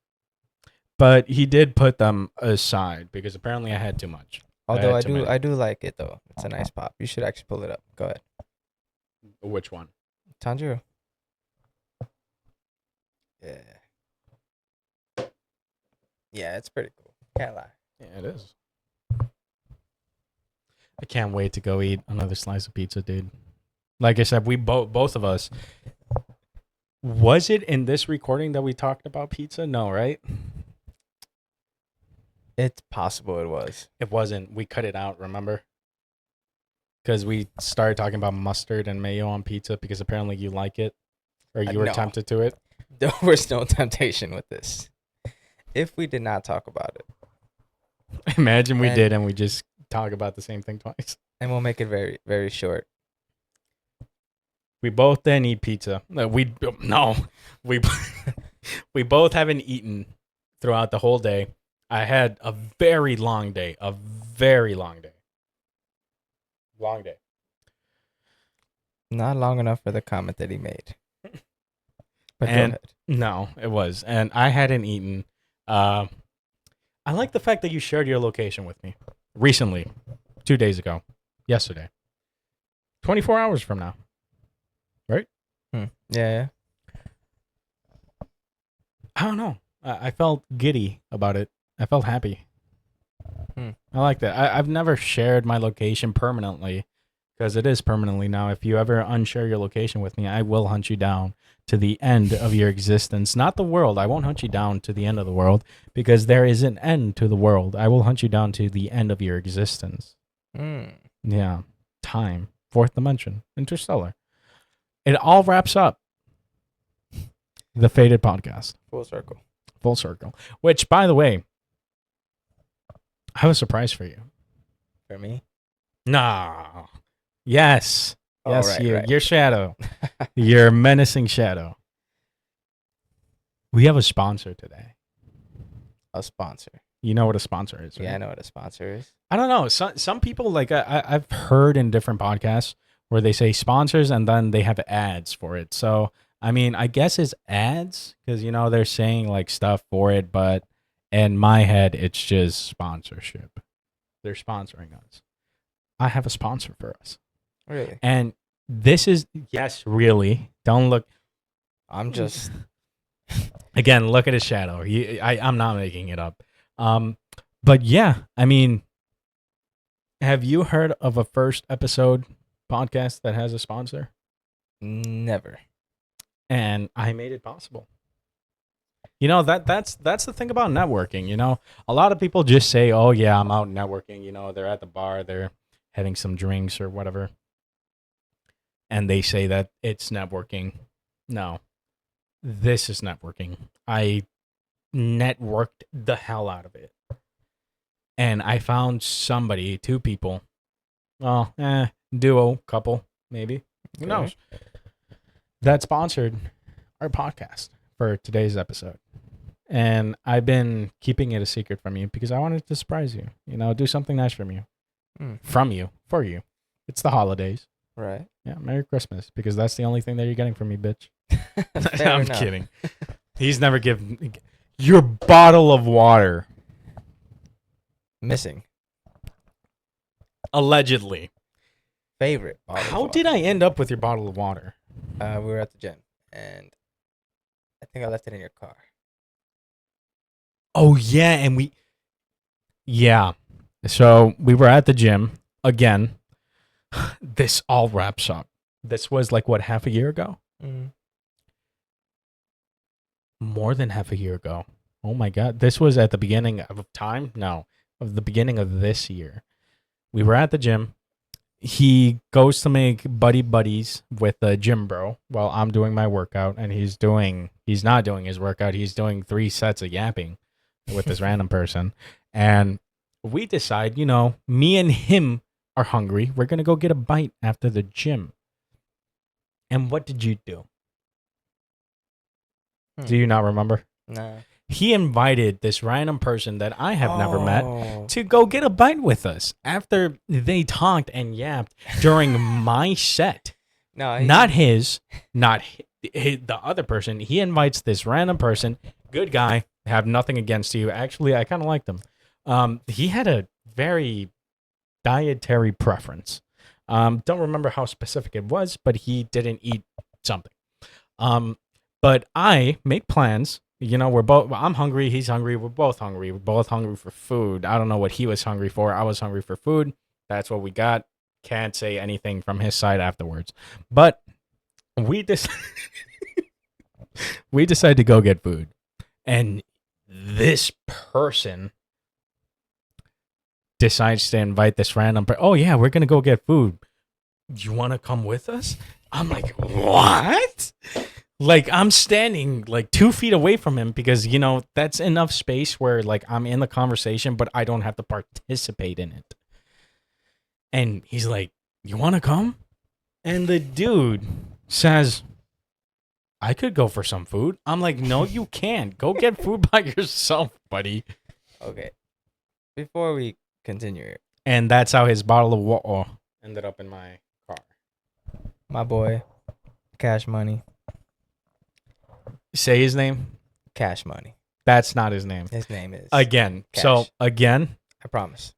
But he did put them aside because apparently I had too much. Although had too many. I do like it though. It's a nice pop. You should actually pull it up. Go ahead. Which one? Tanjiro. Yeah. Yeah, it's pretty cool. Can't lie. Yeah, it is. I can't wait to go eat another slice of pizza, dude. Like I said, we both of us. Was it in this recording that we talked about pizza? No, right? It's possible it was. It wasn't. We cut it out, remember? Because we started talking about mustard and mayo on pizza because apparently you like it or you were No. tempted to it. There was no temptation with this. If we did not talk about it. Imagine we And- did and we just talk about the same thing twice. And we'll make it very, very short. We both didn't eat pizza. We we both haven't eaten throughout the whole day. I had a very long day. Long day. Not long enough for the comment that he made. But go And- ahead. No, it was. And I hadn't eaten. I like the fact that you shared your location with me recently, 2 days ago, yesterday, 24 hours from now. Yeah. I don't know. I felt giddy about it. I felt happy. Hmm. I like that. I've never shared my location permanently because it is permanently now. If you ever unshare your location with me, I will hunt you down to the end of your existence. Not the world. I won't hunt you down to the end of the world because there is an end to the world. I will hunt you down to the end of your existence. Mm. Yeah. Time. Fourth dimension. Interstellar. It all wraps up. The Faded Podcast. Full circle. Full circle. Which, by the way, I have a surprise for you. For me? No. Yes. Oh, Yes, right, you. right. Your shadow. Your menacing shadow. We have a sponsor today. A sponsor. You know what a sponsor is, right? Yeah, I know what a sponsor is. I don't know. Some people, like, I've heard in different podcasts where they say sponsors and then they have ads for it. So, I mean, I guess it's ads because, they're saying, like, stuff for it. But in my head, it's just sponsorship. They're sponsoring us. I have a sponsor for us. Really? And this is, yes, really. Don't look. I'm just Again, look at his shadow. I'm not making it up. But yeah, I mean, have you heard of a first episode podcast that has a sponsor? never. And I made it possible. That's the thing about networking. A lot of people just say, "Oh yeah, I'm out networking." They're at the bar, they're having some drinks or whatever, and they say that it's networking. No, this is networking. I networked the hell out of it, and I found somebody, two people, well, duo, couple, maybe. Who Okay. knows? That sponsored our podcast for today's episode. And I've been keeping it a secret from you because I wanted to surprise you. Do something nice from you. Mm. From you. For you. It's the holidays. Right. Yeah, Merry Christmas. Because that's the only thing that you're getting from me, bitch. Fair I'm enough. kidding. He's never given your bottle of water. Missing. Allegedly. Favorite. bottle of How water. did I end up with your bottle of water? We were at the gym, and I think I left it in your car. Oh yeah, and yeah. So we were at the gym again. This all wraps up. This was like what, half a year ago? Mm. More than half a year ago. Oh my god. This was at the beginning of time? No. Of the beginning of this year. We were at the gym. He goes to make buddies with the gym bro while I'm doing my workout, and he's not doing his workout. He's doing 3 sets of yapping with this random person. And we decide, me and him are hungry. We're going to go get a bite after the gym. And what did you do? Do you not remember? Nah. He invited this random person that I have never met Oh. to go get a bite with us after they talked and yapped during my set. No, Not his, the other person. He invites this random person, good guy, have nothing against you. Actually, I kind of liked him. He had a very dietary preference. Don't remember how specific it was, but he didn't eat something. But I make plans. I'm hungry. He's hungry. We're both hungry. We're both hungry for food. I don't know what he was hungry for. I was hungry for food. That's what we got. Can't say anything from his side afterwards. But we just we decide to go get food. And this person decides to invite this random person. Oh, yeah, we're going to go get food. You want to come with us? I'm like, what? Like, I'm standing like 2 feet away from him because, you know, that's enough space where like I'm in the conversation, but I don't have to participate in it. And he's like, you want to come? And the dude says, I could go for some food. I'm like, no, you can't. Go get food by yourself, buddy. Okay. Before we continue, And that's how his bottle of water ended up in my car. my boy, Cash Money. Say his name. Cash Money. That's not his name. His name is. Again. Cash. So again, I promise.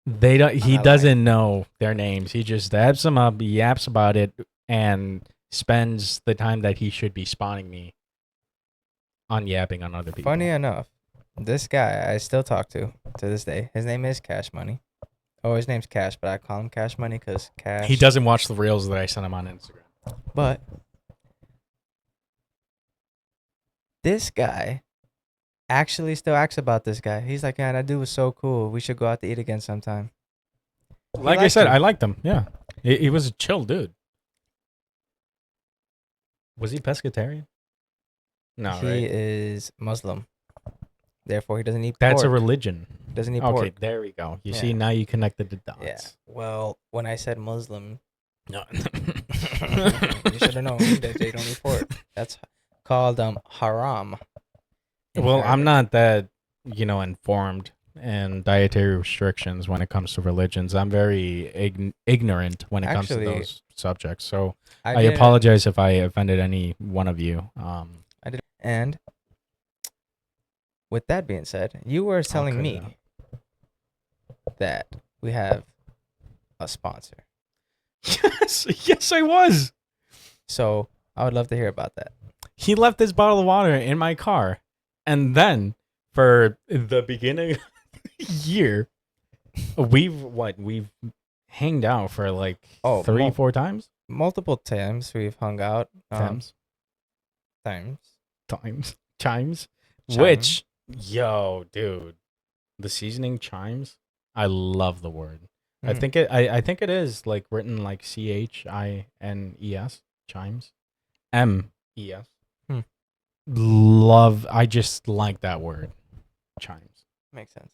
they don't. He I doesn't know their names. He just dabs them up. He yaps about it and spends the time that he should be spawning me on yapping on other people. Funny enough, this guy I still talk to this day. His name is Cash Money. Oh, his name's Cash, but I call him Cash Money because Cash. He doesn't watch the reels that I sent him on Instagram. But this guy actually still asks about this guy. He's like, yeah, that dude was so cool. We should go out to eat again sometime. Like I liked said, him. I liked him. Yeah, he was a chill dude. Was he pescatarian? No, He right? is Muslim. Therefore, he doesn't eat That's a pork. Religion. Doesn't eat Okay, pork. there we go. You Yeah. see, now you connected the dots. Yeah. Well, when I said Muslim, No. you should have known that they don't eat pork. That's called haram. in Well, I'm Arabic. not that, informed in dietary restrictions when it comes to religions. I'm very ignorant when it comes to Actually, those subjects. So I didn't- apologize if I offended any one of you. I did. And with that being said, you were telling cut it me that we have a sponsor. Yes, I was. So I would love to hear about that. He left this bottle of water in my car. And then for the beginning of the year, we've hanged out for like Oh, 3-4 times? Multiple times we've hung out. Times. Times. Chimes. Chime. Which, yo, dude, the seasoning chimes. I love the word. I Mm. think I think it is like written like CHINES chimes, MES. Hmm. Love. I just like that word, chimes. Makes sense.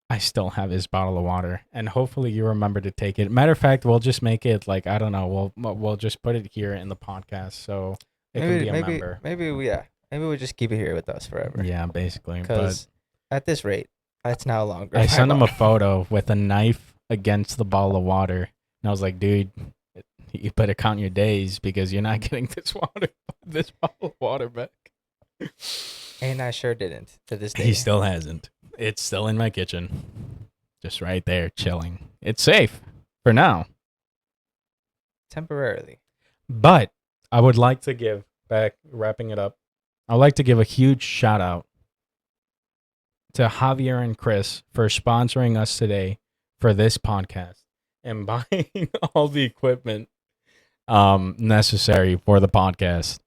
I still have his bottle of water, and hopefully you remember to take it. Matter of fact, we'll just make it like I don't know. We'll just put it here in the podcast so it can be a member. Maybe we just keep it here with us forever. Yeah, basically. But Because at this rate, it's now longer. I sent him a photo with a knife against the bottle of water, and I was like, "Dude, you better count your days because you're not getting this bottle of water back." And I sure didn't to this day. He still hasn't. It's still in my kitchen, just right there, chilling. It's safe for now. Temporarily. But I would like to give back, wrapping it up. I'd like to give a huge shout out to Javier and Chris for sponsoring us today for this podcast and buying all the equipment necessary for the podcast.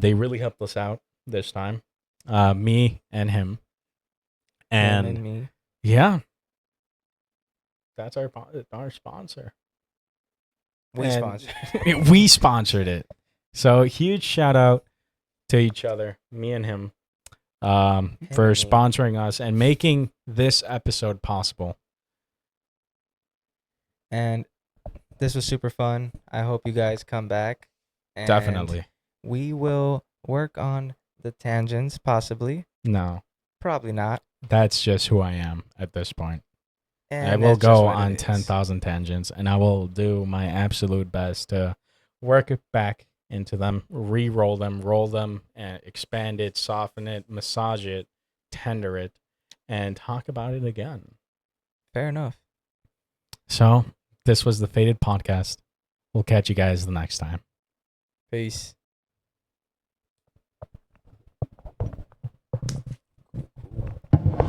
They really helped us out this time, me and him. Him And me. yeah, that's our sponsor. We And sponsor. we sponsored it. So huge shout out to each other, me and him, for Hey. sponsoring us and making this episode possible. And this was super fun. I hope you guys come back. And Definitely. We will work on the tangents, possibly. No, Probably not. that's just who I am at this point. And I will that's just go what it on is. 10,000 tangents and I will do my absolute best to work it back into them, re-roll them, roll them, and expand it, soften it, massage it, tender it, and talk about it again. Fair enough. So, this was the Faded Podcast. We'll catch you guys the next time. Peace.